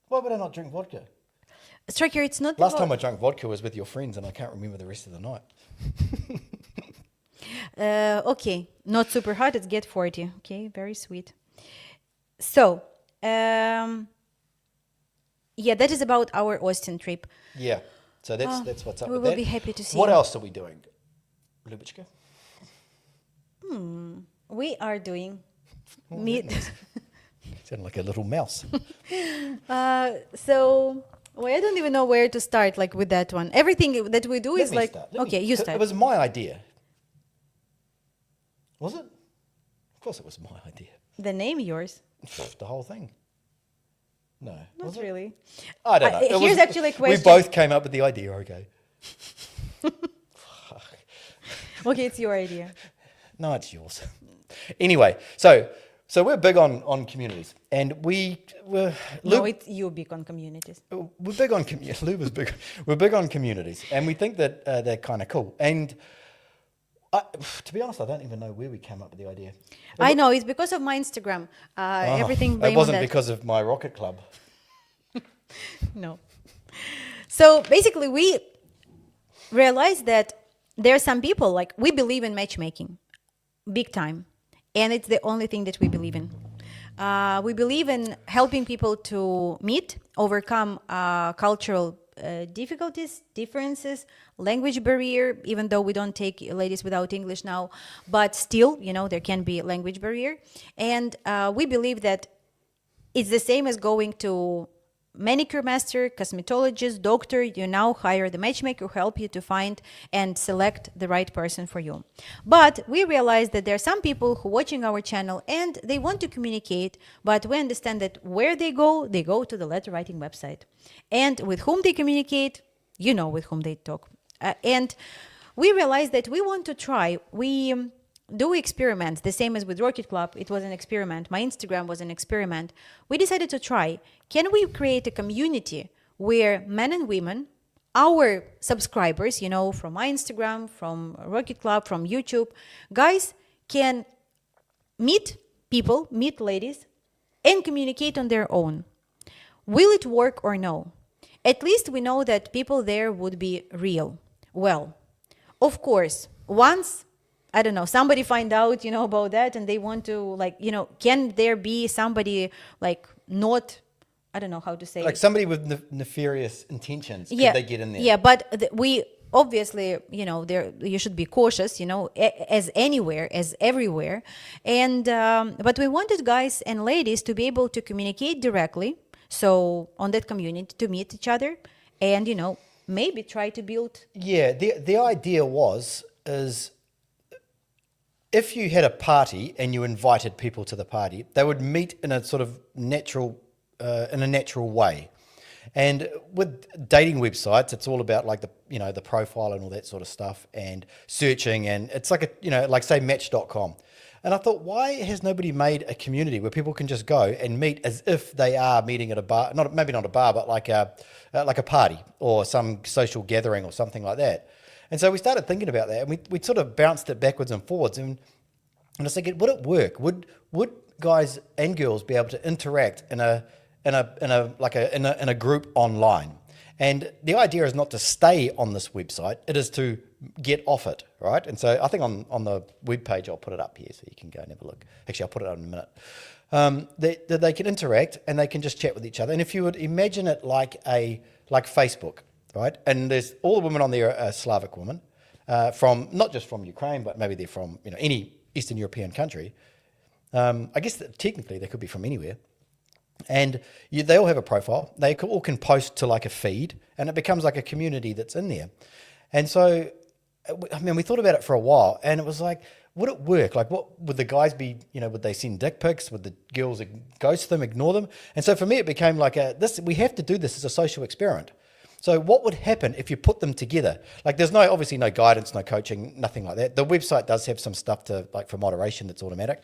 Why would I not drink vodka? Striker, it's not... Last time I drank vodka was with your friends and I can't remember the rest of the night. Okay, not super hot, it's get 40. Okay, very sweet. So, yeah, that is about our Austin trip. Yeah, so that's what's up with that. We will be happy to see What you. else are we doing, Lubichka? We are doing... You sound like a little mouse. So... Well, I don't even know where to start, like with that one. Everything that we do is like... Okay, you start. It was my idea. Was it? Of course it was my idea. The name yours? The whole thing. No. Not really. I don't know. Here's actually a question. We both came up with the idea, okay. Okay, it's your idea. No, it's yours. Anyway, so we're big on communities, and it's you big on communities. We're big on Luba's big. We're big on communities, and we think that they're kind of cool. And to be honest, I don't even know where we came up with the idea. I know it's because of my Instagram. Everything. It wasn't because of my rocket club. No. So basically, we realized that there are some people, like, we believe in matchmaking, big time. and it's the only thing that we believe in. We believe in helping people to meet, overcome cultural difficulties, differences, language barrier, even though we don't take ladies without English now, but still, there can be language barrier. And we believe that it's the same as going to manicure master, cosmetologist, doctor. You now hire the matchmaker who help you to find and select the right person for you. But we realize that there are some people who are watching our channel and they want to communicate, but we understand that where they go to the letter writing website. And with whom they communicate, with whom they talk. And we realize that we want to try. We do experiments, the same as with Rocket Club. It was an experiment. My Instagram was an experiment. We decided to try. Can we create a community where men and women, our subscribers, from my Instagram, from Rocket Club, from YouTube, guys can meet people, meet ladies, and communicate on their own? Will it work or no? At least we know that people there would be real. Well, of course, once I don't know, somebody find out, about that and they want to can there be somebody not, I don't know how to say like it. somebody with nefarious intentions, could they get in there? Yeah, but we obviously, there you should be cautious, as anywhere, as everywhere. And but we wanted guys and ladies to be able to communicate directly. So on that community to meet each other and, maybe try to build. Yeah, the idea is if you had a party and you invited people to the party, they would meet in a sort of natural way. And with dating websites, it's all about the profile and all that sort of stuff and searching. And it's like say Match.com. And I thought, why has nobody made a community where people can just go and meet as if they are meeting at a bar, maybe not a bar, but like a party or some social gathering or something like that. And so we started thinking about that, and we sort of bounced it backwards and forwards. And I was thinking, would it work? Would guys and girls be able to interact in a group online? And the idea is not to stay on this website; it is to get off it, right? And so I think on the webpage, I'll put it up here so you can go and have a look. Actually, I'll put it up in a minute. They can interact and they can just chat with each other. And if you would imagine it like Facebook. Right, and there's all the women on there are Slavic women, from not just from Ukraine, but maybe they're from any Eastern European country. I guess that technically they could be from anywhere, and they all have a profile. They all can post to a feed, and it becomes like a community that's in there. And so, we thought about it for a while, and it was like, would it work? What would the guys be? Would they send dick pics? Would the girls ghost them, ignore them? And so for me, it became we have to do this as a social experiment. So what would happen if you put them together? There's obviously no guidance, no coaching, nothing like that. The website does have some stuff for moderation that's automatic.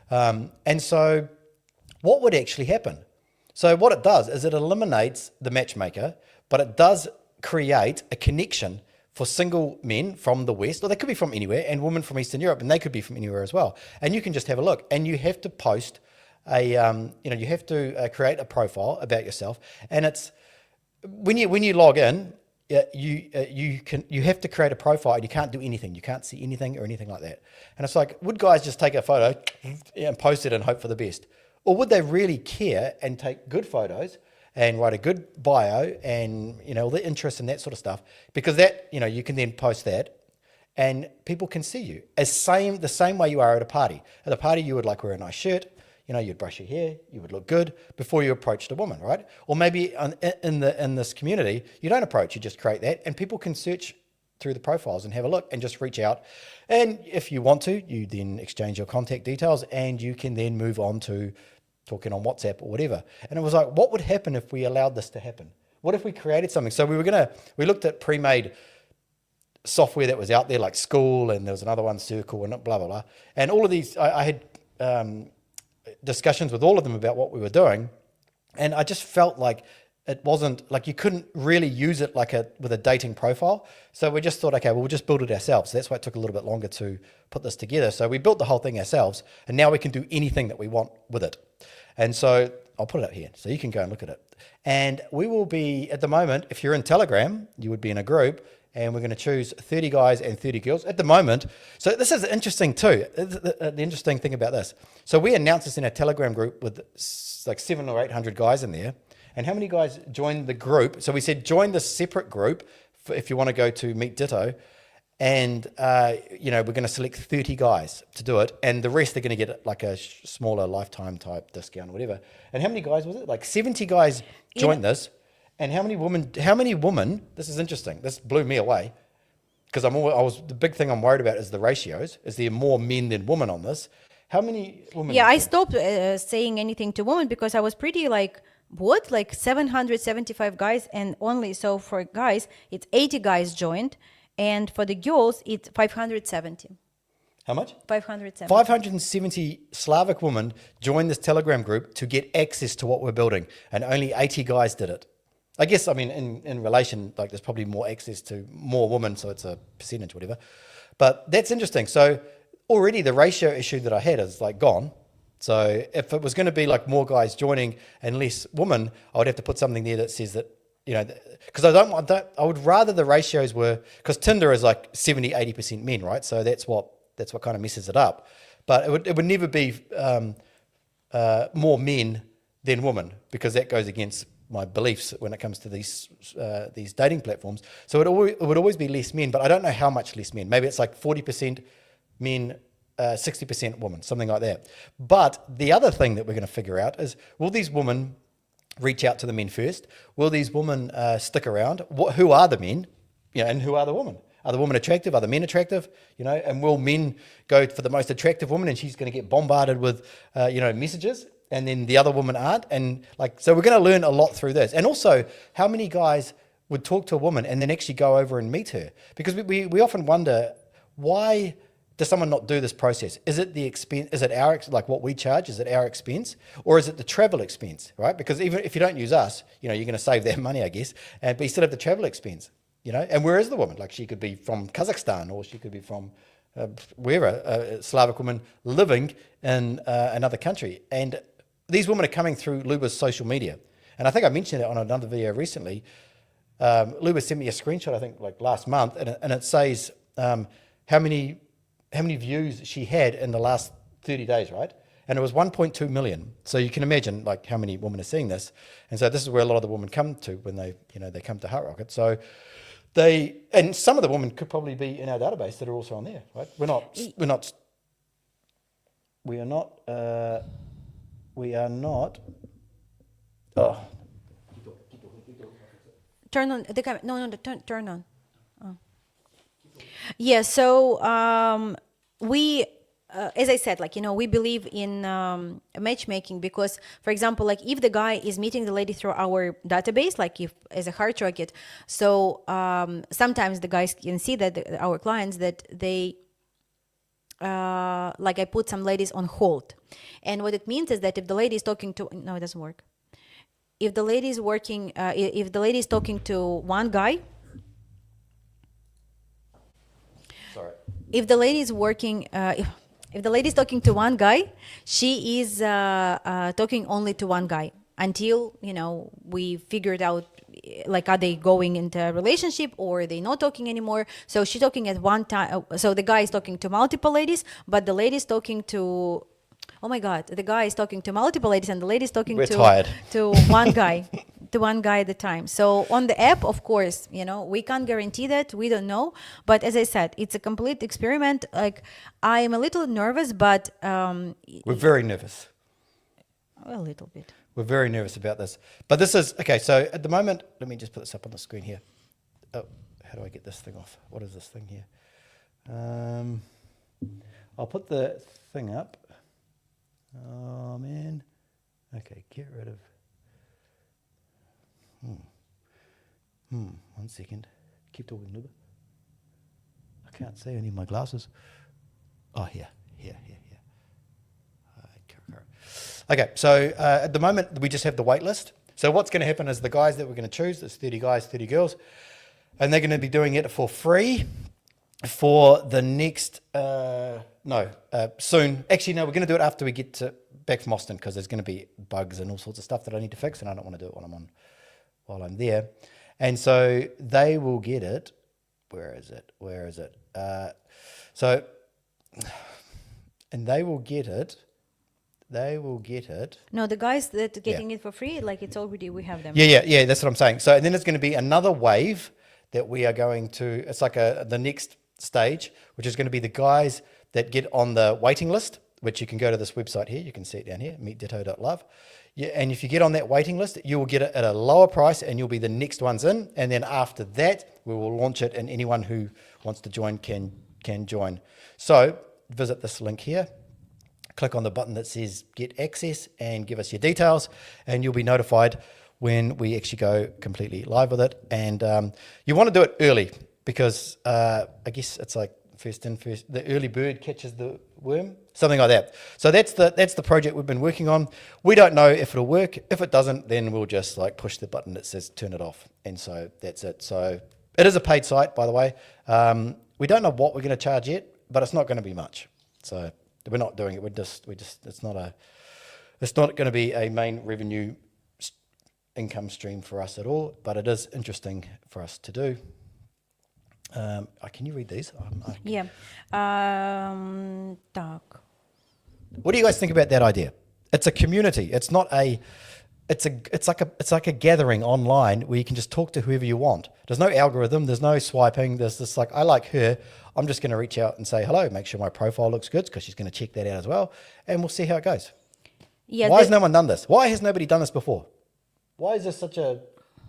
And so what would actually happen? So what it does is it eliminates the matchmaker, but it does create a connection for single men from the West, or they could be from anywhere, and women from Eastern Europe, and they could be from anywhere as well. And you can just have a look, and you have to post you have to create a profile about yourself, and it's when you log in, you have to create a profile, and you can't do anything. You can't see anything or anything like that. And it's like, would guys just take a photo and post it and hope for the best, or would they really care and take good photos and write a good bio and all the interest and that sort of stuff? Because that you can then post that, and people can see you the same way you are at a party. At a party, you would wear a nice shirt. You'd brush your hair, you would look good before you approached a woman, right? Or maybe in this community, you don't approach, you just create that, and people can search through the profiles and have a look and just reach out. And if you want to, you then exchange your contact details, and you can then move on to talking on WhatsApp or whatever. And it was like, what would happen if we allowed this to happen? What if we created something? So we looked at pre-made software that was out there, like School, and there was another one, Circle, and blah, blah, blah. And all of these, I had discussions with all of them about what we were doing, and I just felt like it wasn't you couldn't really use it with a dating profile. So we just thought, okay, well, we'll just build it ourselves. So that's why it took a little bit longer to put this together. So we built the whole thing ourselves, and now we can do anything that we want with it. And so I'll put it up here so you can go and look at it. And we will be, at the moment, if you're in Telegram, you would be in a group, and we're going to choose 30 guys and 30 girls at the moment. So this is interesting too. The interesting thing about this. So we announced this in our Telegram group with like 700 or 800 guys in there. And how many guys joined the group? So we said join the separate group if you want to go to MeetDitto. And, we're going to select 30 guys to do it. And the rest are going to get like a smaller lifetime type discount or whatever. And how many guys was it? Like 70 guys joined this. And how many women, this is interesting. This blew me away. Because the big thing I'm worried about is the ratios. Is there more men than women on this? How many women? Yeah, I stopped saying anything to women because I was pretty like, what? Like 775 guys and only, so for guys, it's 80 guys joined. And for the girls, it's 570. How much? 570. 570 Slavic women joined this Telegram group to get access to what we're building. And only 80 guys did it. I guess, I mean, in relation, like there's probably more access to more women, so it's a percentage, whatever. But that's interesting. So already the ratio issue that I had is like gone. So if it was going to be like more guys joining and less women, I would have to put something there that says that, because I would rather the ratios were, because Tinder is like 70, 80% men, right? So that's what kind of messes it up. But it would never be more men than women, because that goes against my beliefs when it comes to these dating platforms. So it would always be less men, but I don't know how much less men. Maybe it's like 40% men, 60% women, something like that. But the other thing that we're going to figure out is, will these women reach out to the men first? Will these women stick around? Who are the men? And who are the women? Are the women attractive? Are the men attractive? And will men go for the most attractive woman and she's going to get bombarded with, messages, and then the other women aren't? And so we're going to learn a lot through this. And also, how many guys would talk to a woman and then actually go over and meet her? Because we often wonder, why does someone not do this process? Is it the expense? Is it like what we charge? Is it our expense, or is it the travel expense? Right? Because even if you don't use us, you're going to save that money, I guess. But you still have the travel expense. And where is the woman? Like, she could be from Kazakhstan, or she could be from wherever, a Slavic woman living in another country. And these women are coming through Luba's social media. And I think I mentioned it on another video recently. Luba sent me a screenshot, I think, like last month, and it says how many views she had in the last 30 days, right? And it was 1.2 million. So you can imagine like how many women are seeing this. And so this is where a lot of the women come to when they come to Heart Rocket. So and some of the women could probably be in our database that are also on there, right? We are not. Oh. Turn on the camera. No, turn on. Oh. Yeah, so we, as I said, we believe in matchmaking because, for example, like if the guy is meeting the lady through our database, like if as a Heart Rocket, so sometimes the guys can see that our clients that they, like I put some ladies on hold. And what it means is that if the lady is talking to, no, it doesn't work. If the lady is working, if the lady is talking to one guy, sorry. If the lady is working, if the lady is talking to one guy, she is talking only to one guy until we figured out, like, are they going into a relationship or are they not talking anymore? So she's talking at one time. So the guy is talking to multiple ladies, but the lady is talking to. Oh my God, the guy is talking to multiple ladies and the lady is talking to one guy, to one guy at a time. So on the app, of course, we can't guarantee that. We don't know. But as I said, it's a complete experiment. Like, I'm a little nervous, but... we're very nervous. A little bit. We're very nervous about this. But this is... Okay, so at the moment, let me just put this up on the screen here. Oh, how do I get this thing off? What is this thing here? I'll put the thing up. Oh, man. Okay, get rid of... 1 second. Keep talking, Luba. I can't see. I need my glasses. Oh, here. Okay, so at the moment, we just have the wait list. So what's going to happen is the guys that we're going to choose, there's 30 guys, 30 girls, and they're going to be doing it for free for the next... soon. Actually, no, we're going to do it after we get back from Austin, because there's going to be bugs and all sorts of stuff that I need to fix, and I don't want to do it while I'm there. And so they will get it Where is it? So, and they will get it. No, the guys that getting it for free, like it's already, we have them. Yeah. That's what I'm saying. So, and then it's going to be another wave that we are going to. It's like the next stage, which is going to be the guys that get on the waiting list, which you can go to this website here. You can see it down here, MeetDitto.love. Yeah, and if you get on that waiting list, you will get it at a lower price, and you'll be the next ones in. And then after that, we will launch it, and anyone who wants to join can join. So visit this link here. Click on the button that says Get Access and give us your details, and you'll be notified when we actually go completely live with it. And you want to do it early because I guess it's like first in, first. The early bird catches the worm, something like that. So that's the project we've been working on. We don't know if it'll work. If it doesn't, then we'll just like push the button that says turn it off, and so that's it. So it is a paid site, by the way. We don't know what we're going to charge yet, but it's not going to be much. So we're not doing it. It's not going to be a main revenue income stream for us at all, but it is interesting for us to do. Can you read these? Yeah. Так. What do you guys think about that idea? It's a community. It's not a. It's like a gathering online where you can just talk to whoever you want. There's no algorithm. There's no swiping. There's this like I like her. I'm just going to reach out and say hello. Make sure my profile looks good because she's going to check that out as well, and we'll see how it goes. Yeah. Why has no one done this? Why has nobody done this before? Why is this such a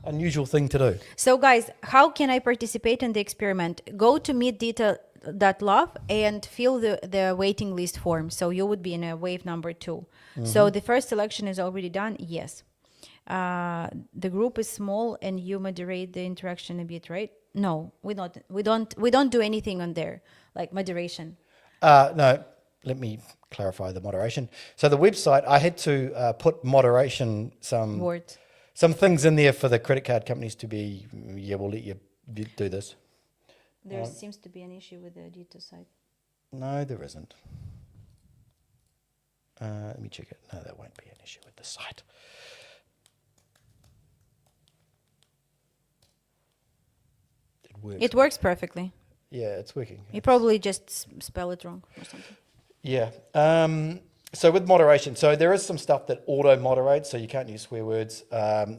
unusual thing to do? So guys, how can I participate in the experiment? Go to MeetDitto.love and fill the waiting list form. So you would be in a wave number 2. So the first selection is already done. Yes. The group is small and you moderate the interaction a bit, right? No, we don't do anything on there like moderation. No, let me clarify the moderation. So the website, I had to put moderation some things in there for the credit card companies to be, we'll let you do this. There seems to be an issue with the Ditto site. No, there isn't. Let me check it. No, that won't be an issue with the site. It works. It works perfectly. Yeah, it's working. You probably just spell it wrong or something. Yeah. So with moderation, so there is some stuff that auto-moderates, so you can't use swear words.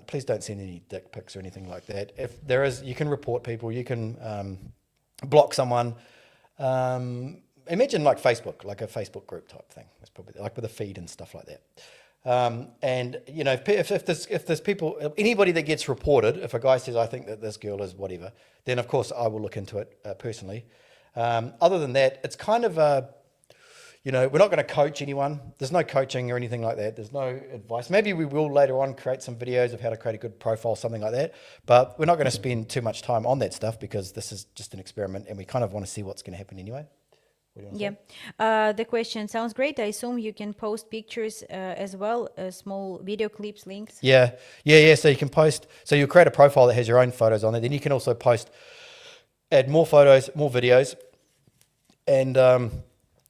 Please don't send any dick pics or anything like that. If there is, you can report people, you can block someone. Imagine like Facebook, like a Facebook group type thing. It's probably like with a feed and stuff like that. And you know, if there's people, anybody that gets reported, if a guy says, I think that this girl is whatever, then of course I will look into it personally. Other than that, it's kind of a, you know, we're not going to coach anyone. There's no coaching or anything like that. There's no advice. Maybe we will later on create some videos of how to create a good profile, something like that. But we're not going to spend too much time on that stuff because this is just an experiment and we kind of want to see what's going to happen anyway. Yeah. The question sounds great. I assume you can post pictures as well, small video clips, links. Yeah. So you can post, so you create a profile that has your own photos on it. Then you can also add more photos, more videos. And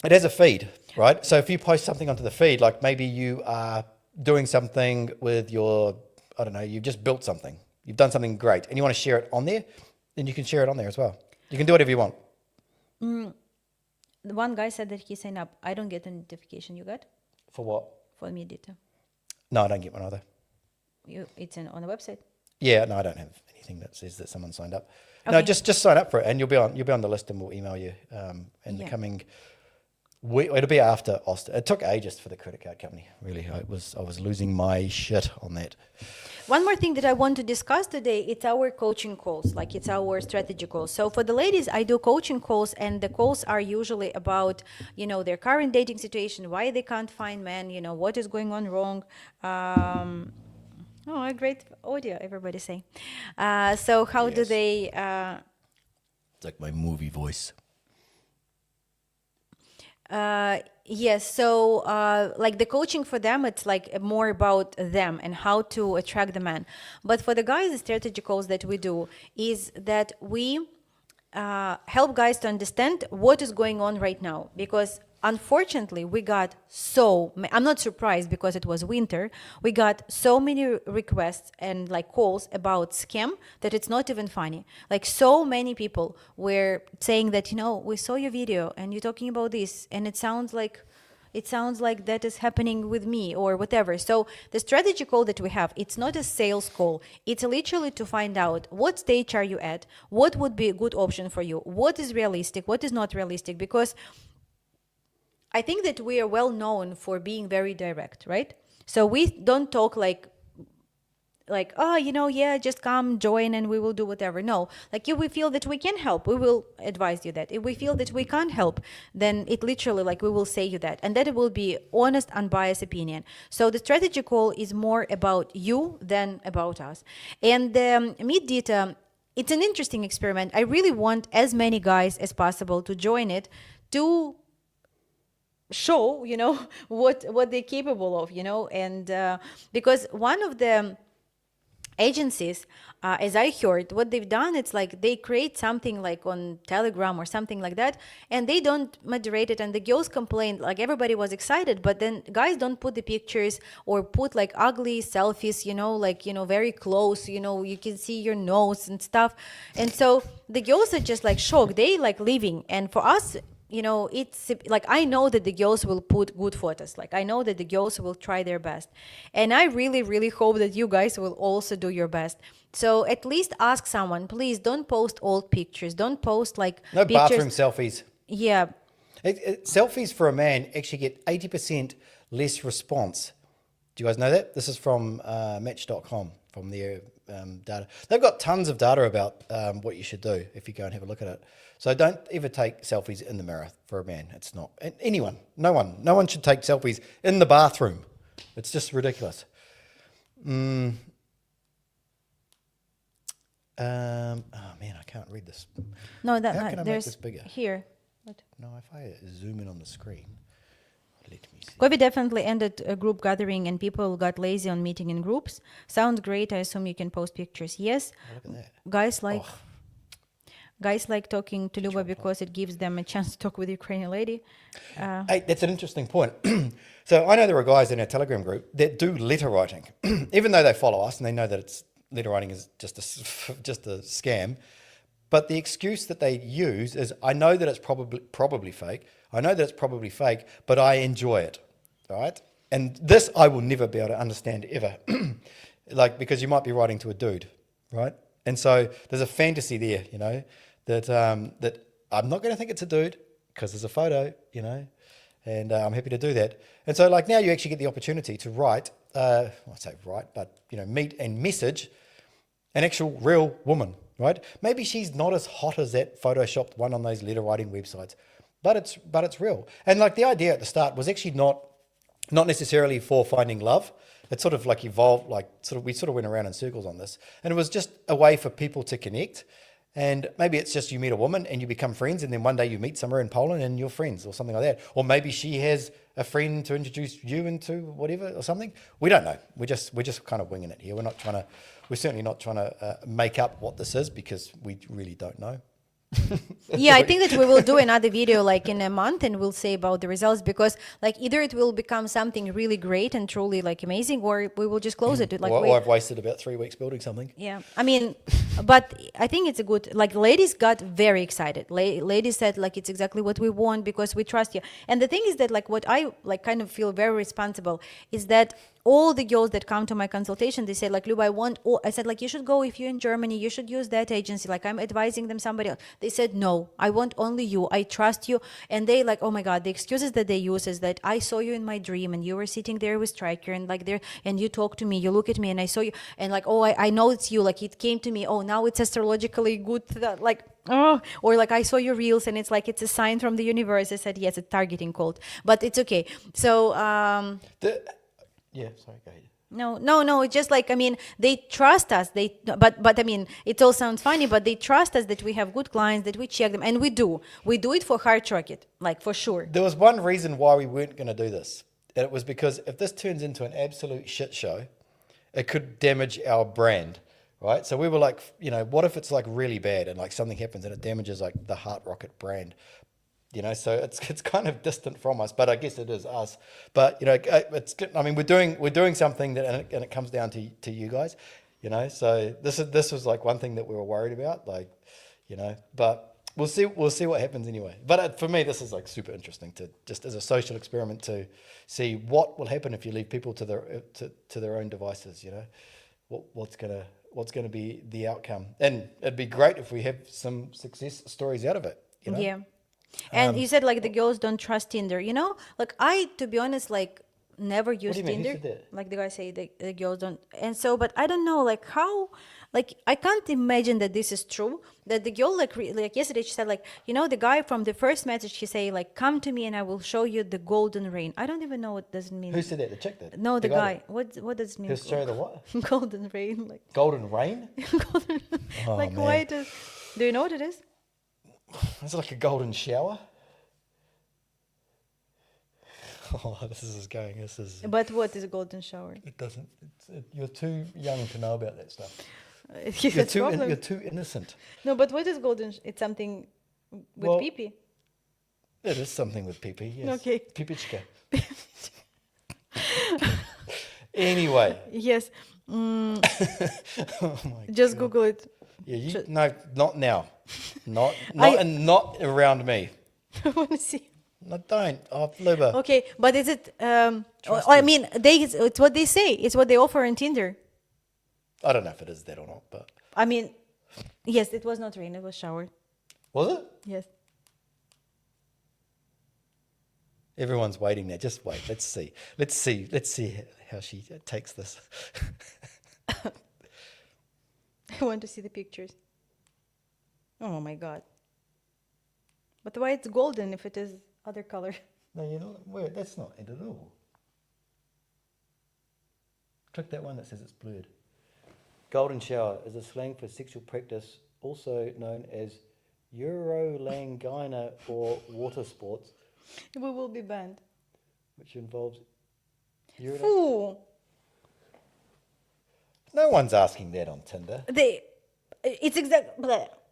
it has a feed, right? So if you post something onto the feed, like maybe you are doing something with your, I don't know, you've just built something. You've done something great and you want to share it on there, then you can share it on there as well. You can do whatever you want. The one guy said that he signed up. I don't get a notification. You got? For what? For MeetDitto. No, I don't get one either. It's on the website? Yeah, no, I don't have anything that says that someone signed up. Okay. No, just sign up for it and you'll be on the list and we'll email you in the coming week. It'll be after Austin. It took ages for the credit card company, really. I was losing my shit on that. One more thing that I want to discuss today, it's our coaching calls, like it's our strategy calls. So for the ladies, I do coaching calls and the calls are usually about, you know, their current dating situation, why they can't find men, you know, what is going on wrong. Oh, great audio, everybody say. So how do they... It's like my movie voice. Yes, so like the coaching for them, it's like more about them and how to attract the man. But for the guys, the strategy calls that we do is that we help guys to understand what is going on right now. Because unfortunately, we got I'm not surprised because it was winter. We got so many requests and like calls about scam that it's not even funny. Like so many people were saying that, we saw your video and you're talking about this and it sounds like that is happening with me or whatever. So the strategy call that we have, it's not a sales call. It's literally to find out what stage are you at, what would be a good option for you, what is realistic, what is not realistic, because I think that we are well known for being very direct, right? So we don't talk like, oh, yeah, just come, join, and we will do whatever. No, like if we feel that we can help, we will advise you that. If we feel that we can't help, then it literally, like, we will say you that. And that it will be honest, unbiased opinion. So the strategy call is more about you than about us. And MeetDitto, it's an interesting experiment. I really want as many guys as possible to join it to show, what they're capable of, and because one of the agencies, as I heard, what they've done, it's like they create something like on Telegram or something like that, and they don't moderate it, and the girls complained, like everybody was excited, but then guys don't put the pictures or put like ugly selfies, very close, you can see your nose and stuff, and so the girls are just like shocked, they like leaving, and for us, it's like, I know that the girls will put good photos. Like, I know that the girls will try their best. And I really, really hope that you guys will also do your best. So at least ask someone, please don't post old pictures. Don't post like No pictures. bathroom selfies. Yeah. Selfies for a man actually get 80% less response. Do you guys know that? This is from Match.com, from their data. They've got tons of data about what you should do if you go and have a look at it. So don't ever take selfies in the mirror for a man. It's not. Anyone, no one should take selfies in the bathroom. It's just ridiculous. Oh man, I can't read this. No, How can I make this bigger? Here. What? No, if I zoom in on the screen, let me see. COVID definitely ended a group gathering and people got lazy on meeting in groups. Sounds great. I assume you can post pictures. Yes. Oh, look at that. Guys like talking to Luba because it gives them a chance to talk with the Ukrainian lady. Hey, that's an interesting point. So I know there are guys in our Telegram group that do letter writing, even though they follow us and they know that letter writing is just a scam. But the excuse that they use is, I know that it's probably fake. I know that it's probably fake, but I enjoy it, right? And this I will never be able to understand ever, because you might be writing to a dude, right? And so there's a fantasy there, that I'm not going to think it's a dude because there's a photo, and I'm happy to do that. And so now you actually get the opportunity to write, meet and message an actual real woman, right? Maybe she's not as hot as that photoshopped one on those letter writing websites, but it's real. And the idea at the start was actually not necessarily for finding love. It sort of evolved, we sort of went around in circles on this. And it was just a way for people to connect. And maybe it's just you meet a woman and you become friends, and then one day you meet somewhere in Poland and you're friends or something like that. Or maybe she has a friend to introduce you into whatever or something. We don't know. We're just kind of winging it here. We're certainly not trying to make up what this is, because we really don't know. Yeah, I think that we will do another video in a month and we'll say about the results, because either it will become something really great and truly amazing, or we will just close it. Or I've wasted about 3 weeks building something. Yeah, I mean, but I think it's a good, ladies got very excited. Ladies said it's exactly what we want because we trust you. And the thing is that what I kind of feel very responsible is that all the girls that come to my consultation, they say Luba, I said you should go, if you're in Germany, you should use that agency. I'm advising them somebody else. They said, no, I want only you. I trust you. And they oh my God, the excuses that they use is that I saw you in my dream and you were sitting there with Striker and there, and you talk to me, you look at me and I saw you. And I know it's you. It came to me. Oh, now it's astrologically good. Or I saw your reels and it's it's a sign from the universe. I said, yes, it's targeting cult, but it's okay. So, yeah, sorry, go ahead. No. It's just they trust us. But I mean, it all sounds funny, but they trust us that we have good clients, that we check them, and we do. We do it for Heart Rocket, for sure. There was one reason why we weren't going to do this, and it was because if this turns into an absolute shit show, it could damage our brand, right? So we were what if it's really bad and something happens and it damages the Heart Rocket brand? You know, so it's kind of distant from us, but I guess it is us. But you know, it's good. I mean, we're doing something that, and it comes down to you guys. You know, so this was like one thing that we were worried about, like, you know, but we'll see what happens anyway. But for me, this is like super interesting to just as a social experiment to see what will happen if you leave people to their own devices. You know, what's gonna be the outcome, and it'd be great if we have some success stories out of it. You know? Yeah. And you said like the girls don't trust Tinder, you know? Like I, to be honest, like never used do you mean? Who Tinder. said that? Like the guy say the girls don't. And so, but I don't know, like how, like I can't imagine that this is true. That the girl like yesterday she said like, you know, the guy from the first message he say like, come to me and I will show you the golden rain. I don't even know what does it mean. Who said that? The chick did? No, the guy. What does it mean? He'll show you the what? Golden rain, like Golden rain? golden. Oh, like man. why does? Do you know what it is? Is it like a golden shower? Oh, this is going. This is. But what is a golden shower? It doesn't. You're too young to know about that stuff. You're You're too innocent. No, but what is golden? It's something with Well, pee-pee. It is something with pee-pee. Yes. Okay. Pipichka. Anyway. Yes. Oh my Just God. Google it. Yeah. No, not now. Not around me. I want to see. No, don't. Oh, Luba. Okay, but is it? Trust I you. mean, it's what they say. It's what they offer on Tinder. I don't know if it is that or not, but I mean, yes, it was not rain. It was shower. was it? Yes. Everyone's waiting there. Just wait. Let's see. Let's see how she takes this. I want to see the pictures. Oh my God. But why it's golden if it is other color? No, you're not. Wait, that's not it at all. Click that one that says it's blurred. Golden shower is a slang for sexual practice, also known as Eurolangina or water sports, We will be banned. which involves urinal. Foo. No one's asking that on Tinder. It's exactly.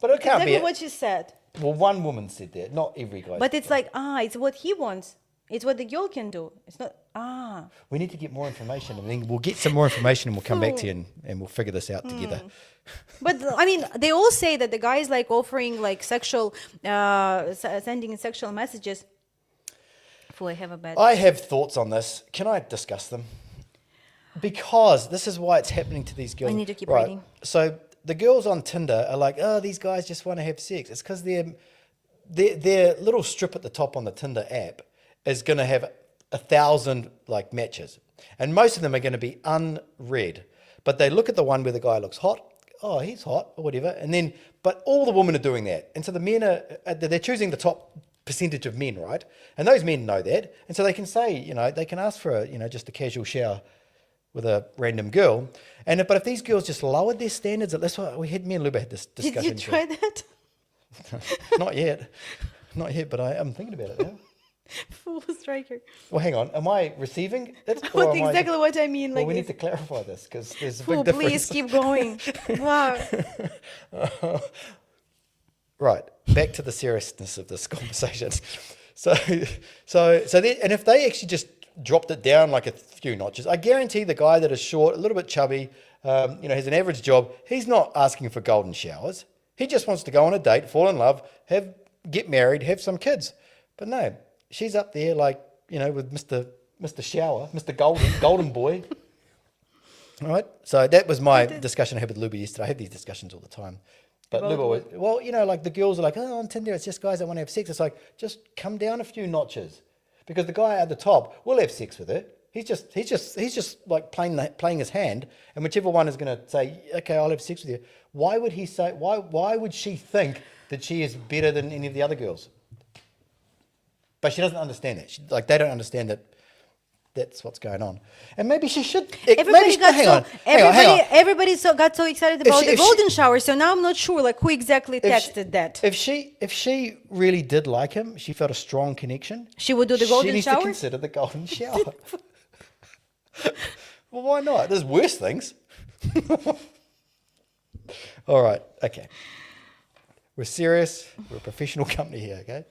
But it can't be exactly it. what she said. Well, one woman said that, not every guy. But it's like, it's what he wants. It's what the girl can do. It's not, We need to get more information, and then we'll get some more information, and we'll come back to you, and we'll figure this out together. But I mean, they all say that the guy is like offering like sexual, sending sexual messages. Foo, I have a bad. I have thoughts on this. Can I discuss them? Because this is why it's happening to these girls. I need to keep reading. So the girls on Tinder are like, oh, these guys just want to have sex. It's because their little strip at the top on the Tinder app is going to have 1,000 like matches, and most of them are going to be unread. But they look at the one where the guy looks hot. Oh, he's hot or whatever, and then but all the women are doing that, and so the men they're choosing the top percentage of men, right? And those men know that, and so they can say, they can ask for just a casual shower with a random girl. But if these girls just lowered their standards, that's what me and Luba had this discussion. Did you try that? Not yet, but I'm thinking about it now. Full striker. Well, hang on. Am I receiving it? That's or am I exactly what I mean. Well, Like, we need to clarify this because there's a Fool, big difference. please keep going. Wow. Right, back to the seriousness of this conversation. So and if they actually just dropped it down like a few notches, I guarantee the guy that is short, a little bit chubby, has an average job, he's not asking for golden showers. He just wants to go on a date, fall in love, get married, have some kids. But no, she's up there like, with Mr. Shower, Mr. Golden Boy. All right. So that was my discussion I had with Luba yesterday. I have these discussions all the time. But About Luba was, what? like the girls are like, oh, on Tinder, it's just guys that want to have sex. It's like, just come down a few notches. Because the guy at the top will have sex with her. He's just like playing his hand. And whichever one is going to say, okay, I'll have sex with you. Why would he say, why would she think that she is better than any of the other girls? But she doesn't understand that. They don't understand that that's what's going on. And maybe she should. Everybody Hang on. Everybody got so excited about the golden shower. So now I'm not sure like who exactly texted that. If she really did like him, she felt a strong connection. She would do the golden shower? She needs shower? to consider the golden shower. Well, why not? There's worse things. All right. Okay. We're serious. We're a professional company here, okay?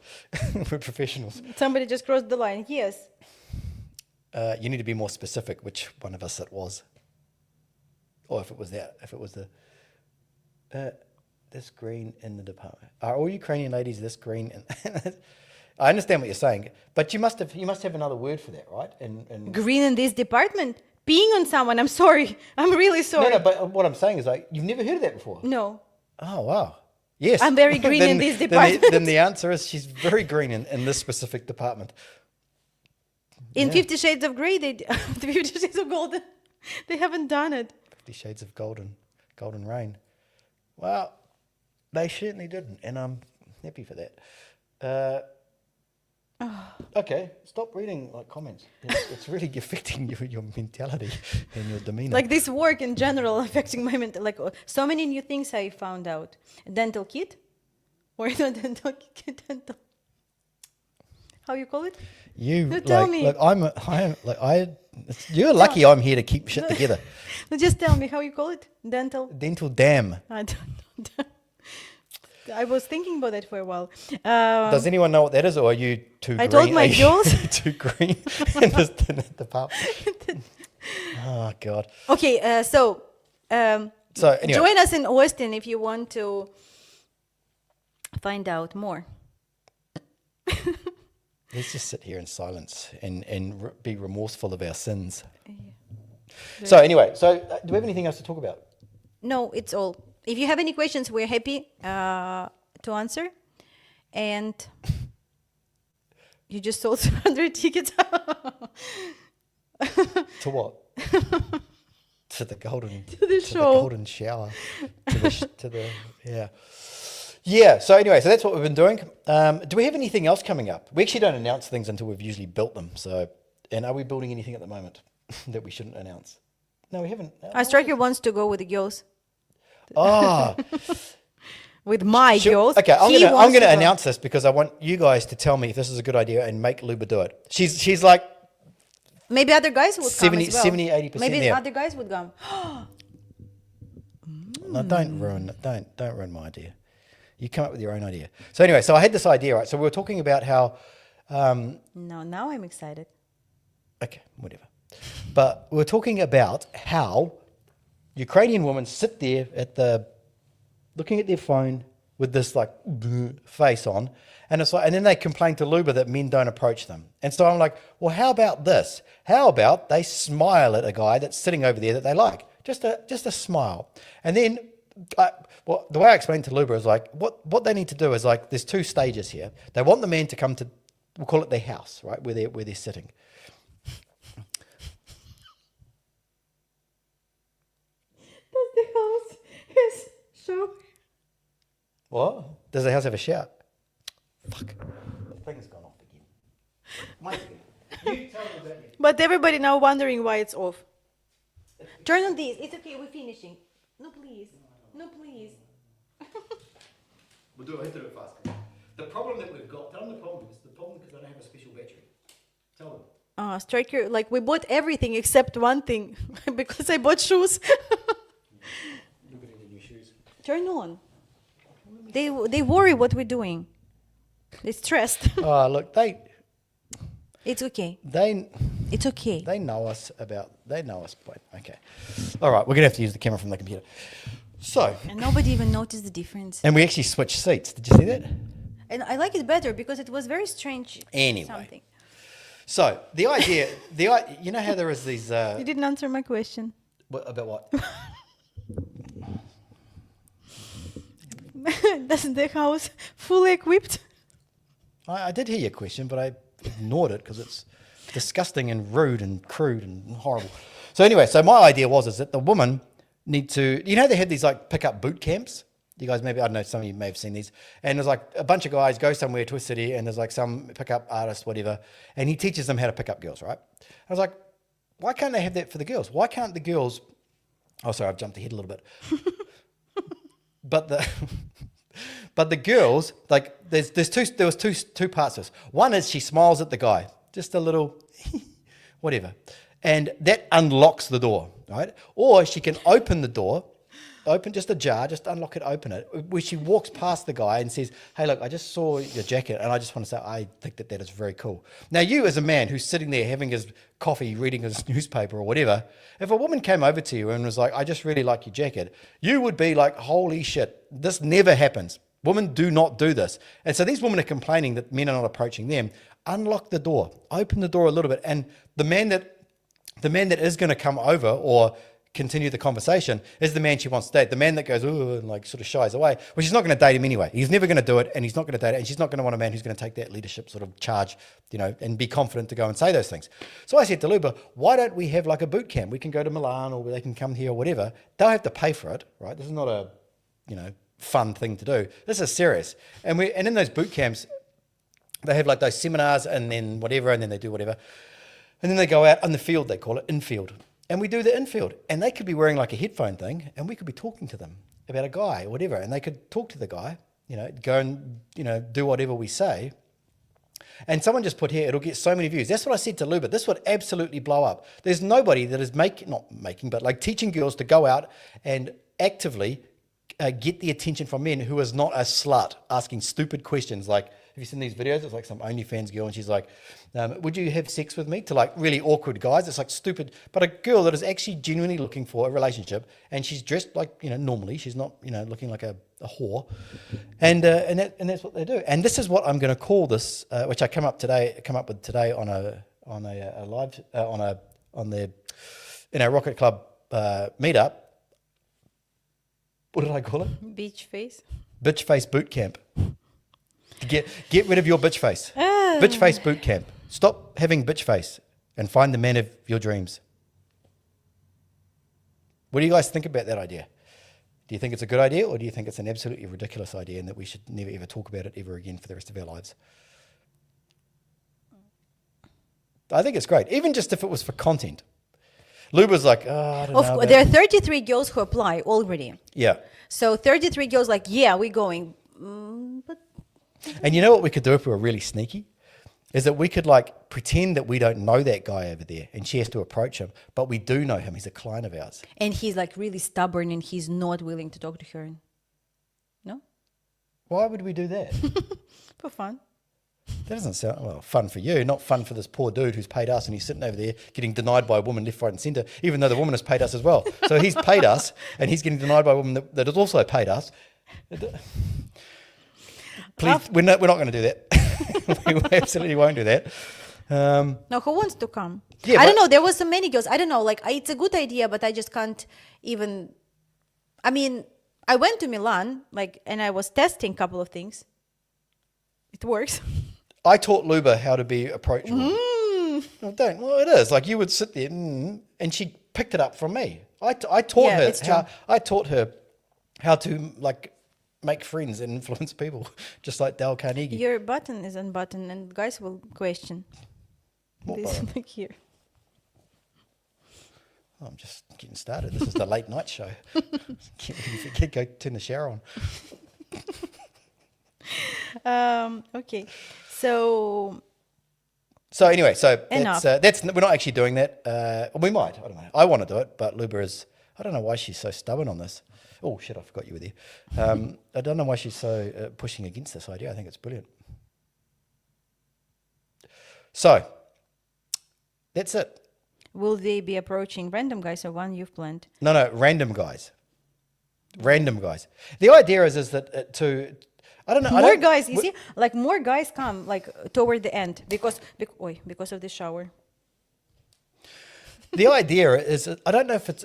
We're professionals. Somebody just crossed the line. Yes. You need to be more specific which one of us it was. Or if it was this green in the department. Are all Ukrainian ladies this green? I understand what you're saying, but you must have another word for that, right? And Green in this department? Peeing on someone. I'm sorry. I'm really sorry. no, but what I'm saying is like you've never heard of that before. No. Oh wow. Yes. I'm very green in this department. Then the answer is she's very green in this specific department. In 50 Shades of Grey, 50 Shades of Golden, they haven't done it. 50 Shades of Golden Rain. Well, they certainly didn't, and I'm happy for that. Okay, stop reading like comments. It's really affecting your mentality and your demeanor. Like this work in general affecting my mental. Like so many new things I found out. Dental kit, or not dental kit, dental. How you call it? You tell me. You're lucky I'm here to keep shit together. Just tell me how you call it. Dental dam. I don't know. I was thinking about that for a while. Does anyone know what that is, or are you too green? I told my girls. Too green in this department. Oh, God. Okay, so anyway. Join us in Austin if you want to find out more. Let's just sit here in silence and be remorseful of our sins. Yeah. So anyway, do we have anything else to talk about? No, it's all. If you have any questions, we're happy to answer. And you just sold 100 tickets. To what? To the golden golden shower. Yeah. So anyway, so that's what we've been doing. Do we have anything else coming up? We actually don't announce things until we've usually built them. So, and are we building anything at the moment that we shouldn't announce? No, we haven't. Our striker wants to go with the girls. Oh. With my girls. Okay, I'm going to announce this because I want you guys to tell me if this is a good idea and make Luba do it. She's like maybe other guys would 70, come as well. 70, 80% Maybe there. other guys would come. No, don't ruin my idea. You come up with your own idea. So anyway, so I had this idea, right? So we were talking about how No, now I'm excited. okay, whatever. But we're talking about how Ukrainian women sit there looking at their phone with this like face on, and it's like, and then they complain to Luba that men don't approach them. And so I'm like, well, how about this? How about they smile at a guy that's sitting over there that they like? Just a smile. And then the way I explained to Luba is like, what they need to do is like, there's two stages here. They want the man to come to, we'll call it their house, right, where they're sitting. Does the house has show? What? Does the house have a shout? Fuck. The thing's gone off again. Mine again. You tell them about it. But everybody now wondering why it's off. Turn on this. It's okay. We're finishing. No, please. No, please. We'll do it fast. The problem that we've got, tell them the problem is because I don't have a special battery. Tell them. Striker, like we bought everything except one thing because I bought shoes. Look at the new shoes. Turn on. They worry what we're doing. They're stressed. Oh, look, It's okay. It's okay. They know us. Okay. All right, we're going to have to use the camera from the computer. So. And nobody even noticed the difference. And we actually switched seats. Did you see that? And I like it better because it was very strange. Anyway. Something. So, the idea, you know how there is these... You didn't answer my question. About what? Doesn't the house fully equipped? I did hear your question, but I ignored it because it's disgusting and rude and crude and horrible. So anyway, so my idea is that the woman need to, you know, they had these like pick-up boot camps. You guys maybe, I don't know, some of you may have seen these. And there's like a bunch of guys go somewhere to a city and there's like some pick-up artist, whatever, and he teaches them how to pick up girls, right? I was like, why can't they have that for the girls? Why can't the girls, oh, sorry, I've jumped ahead a little bit. But the girls, like there was two parts to this. One is she smiles at the guy, just a little whatever. And that unlocks the door, right? Or she can open the door open just a jar, just unlock it, open it. Where she walks past the guy and says, "Hey, look, I just saw your jacket, and I just want to say I think that is very cool." Now, you as a man who's sitting there having his coffee, reading his newspaper or whatever, if a woman came over to you and was like, "I just really like your jacket," you would be like, "Holy shit, this never happens. Women do not do this." And so these women are complaining that men are not approaching them. Unlock the door, open the door a little bit, and the man that is going to come over or continue the conversation is the man she wants to date. The man that goes, "Ooh," and like sort of shies away. Well, she's not going to date him anyway. He's never going to do it, and he's not going to date it, and she's not going to want a man who's going to take that leadership sort of charge, and be confident to go and say those things. So I said to Luba, why don't we have like a boot camp? We can go to Milan, or they can come here or whatever. They'll have to pay for it, right? This is not a, fun thing to do. This is serious. And in those boot camps, they have like those seminars and then whatever, and then they do whatever. And then they go out in the field, they call it infield. And we do the infield. And they could be wearing like a headphone thing, and we could be talking to them about a guy or whatever. And they could talk to the guy, go and, do whatever we say. And someone just put here, it'll get so many views. That's what I said to Luba. This would absolutely blow up. There's nobody that is teaching girls to go out and actively get the attention from men who is not a slut asking stupid questions like, have you seen these videos? It's like some OnlyFans girl, and she's like, "Would you have sex with me?" To like really awkward guys. It's like stupid. But a girl that is actually genuinely looking for a relationship, and she's dressed like normally. She's not looking like a whore, and that's what they do. And this is what I'm going to call this, which I come up with today on a live in our Rocket Club meetup. What did I call it? Beach face. Bitch face boot camp. Get rid of your bitch face. Bitch face boot camp. Stop having bitch face and find the man of your dreams. What do you guys think about that idea? Do you think it's a good idea, or do you think it's an absolutely ridiculous idea and that we should never ever talk about it ever again for the rest of our lives? I think it's great, even just if it was for content. Luba's like, I don't know. There are 33 girls who apply already. Yeah. So 33 girls like, yeah, we're going. But and you know what we could do if we were really sneaky? Is that we could like pretend that we don't know that guy over there and she has to approach him, but we do know him. He's a client of ours. And he's like really stubborn and he's not willing to talk to her. No? Why would we do that? For fun. That doesn't sound, fun for you, not fun for this poor dude who's paid us and he's sitting over there getting denied by a woman left, right and centre, even though the woman has paid us as well. So he's paid us and he's getting denied by a woman that has also paid us. Please, we're not going to do that. We absolutely won't do that. No, who wants to come? Yeah, I don't know. There was so many girls. I don't know. Like, it's a good idea, but I just can't even. I mean, I went to Milan, and I was testing a couple of things. It works. I taught Luba how to be approachable. No, don't. Well, it is. Like, you would sit there, and she picked it up from me. I taught her how. I taught her how to make friends and influence people, just like Dale Carnegie. Your button is unbuttoned, and guys will question. What this button? here. Oh, I'm just getting started. This is the late night show. Go turn the shower on. Okay, so anyway, enough. That's we're not actually doing that. We might. I don't know. I want to do it, but Luba is. I don't know why she's so stubborn on this. Oh shit! I forgot you were there. I don't know why she's so pushing against this idea. I think it's brilliant. So that's it. Will they be approaching random guys or one you've planned? No, random guys. Random guys. The idea is that I don't know. More guys, you see, more guys come toward the end because of the shower. The idea is, I don't know if it's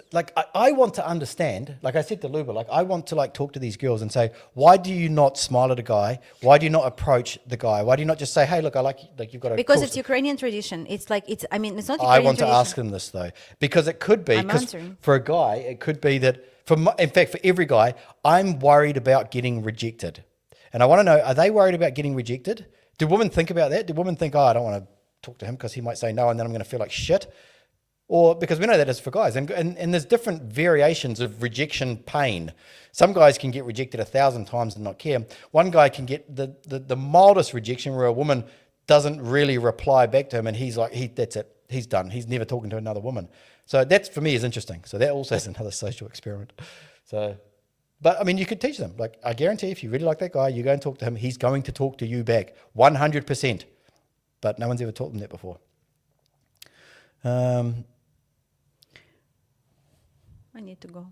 I want to understand. Like I said to Luba, I want to talk to these girls and say, why do you not smile at a guy? Why do you not approach the guy? Why do you not just say, hey, look, I like you've got a. Because it's Ukrainian tradition. It's not. Ukrainian I want tradition. to ask them this though, because it could be. I'm answering. For a guy, it could be that. In fact, for every guy, I'm worried about getting rejected, and I want to know: are they worried about getting rejected? Do women think about that? Do women think, I don't want to talk to him because he might say no, and then I'm going to feel like shit? Or because we know that is for guys, and there's different variations of rejection pain. Some guys can get rejected 1,000 times and not care. One guy can get the mildest rejection where a woman doesn't really reply back to him, and he's like, that's it, he's done. He's never talking to another woman. So that for me is interesting. So that also is another social experiment. So But I mean, you could teach them. Like, I guarantee if you really like that guy, you go and talk to him, he's going to talk to you back 100%. But no one's ever taught them that before. I need to go.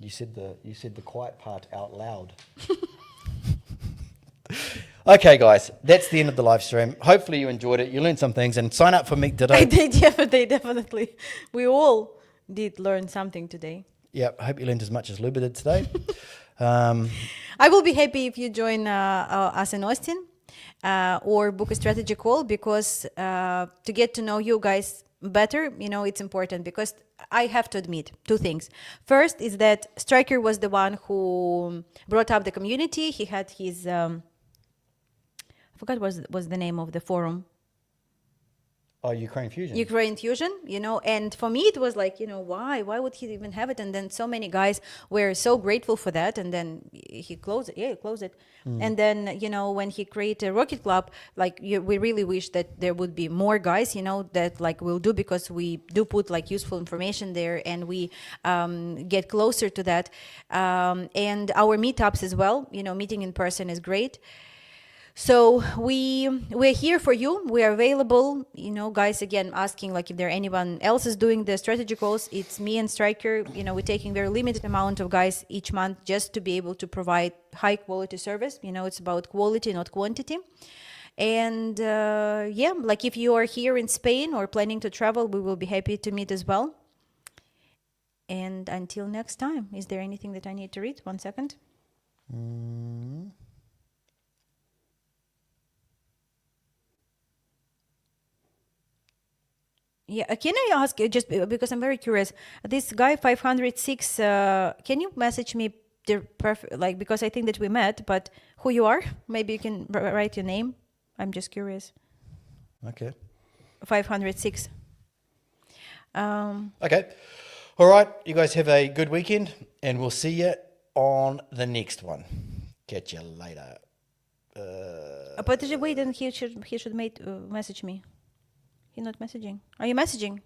You said the quiet part out loud. Okay, guys, that's the end of the live stream. Hopefully you enjoyed it. You learned some things, and sign up for MeetDitto. I did, yeah, but they definitely. We all did learn something today. Yeah, I hope you learned as much as Luba did today. I will be happy if you join us in Austin or book a strategy call, because to get to know you guys better, it's important, because I have to admit two things. First is that Striker was the one who brought up the community. He had his, I forgot what was the name of the forum. Oh, Ukraine Fusion. Ukraine Fusion, and for me it was like, why would he even have it? And then so many guys were so grateful for that, and then he closed it. Yeah, he closed it. And then, when he created Rocket Club, like we really wish that there would be more guys, that like we'll do, because we do put like useful information there, and we get closer to that. And our meetups as well, meeting in person is great. So we're here for you. We are available. Guys, again, asking like if there anyone else is doing the strategy calls. It's me and Striker. We're taking very limited amount of guys each month, just to be able to provide high quality service. It's about quality, not quantity. And yeah, like if you are here in Spain or planning to travel, we will be happy to meet as well. And until next time, is there anything that I need to read? 1 second. Yeah, can I ask you, just because I'm very curious, this guy 506, can you message me because I think that we met, but who you are? Maybe you can write your name. I'm just curious. Okay. 506. Okay. All right. You guys have a good weekend, and we'll see you on the next one. Catch you later. But wait, then he should message me. He's not messaging. Are you messaging?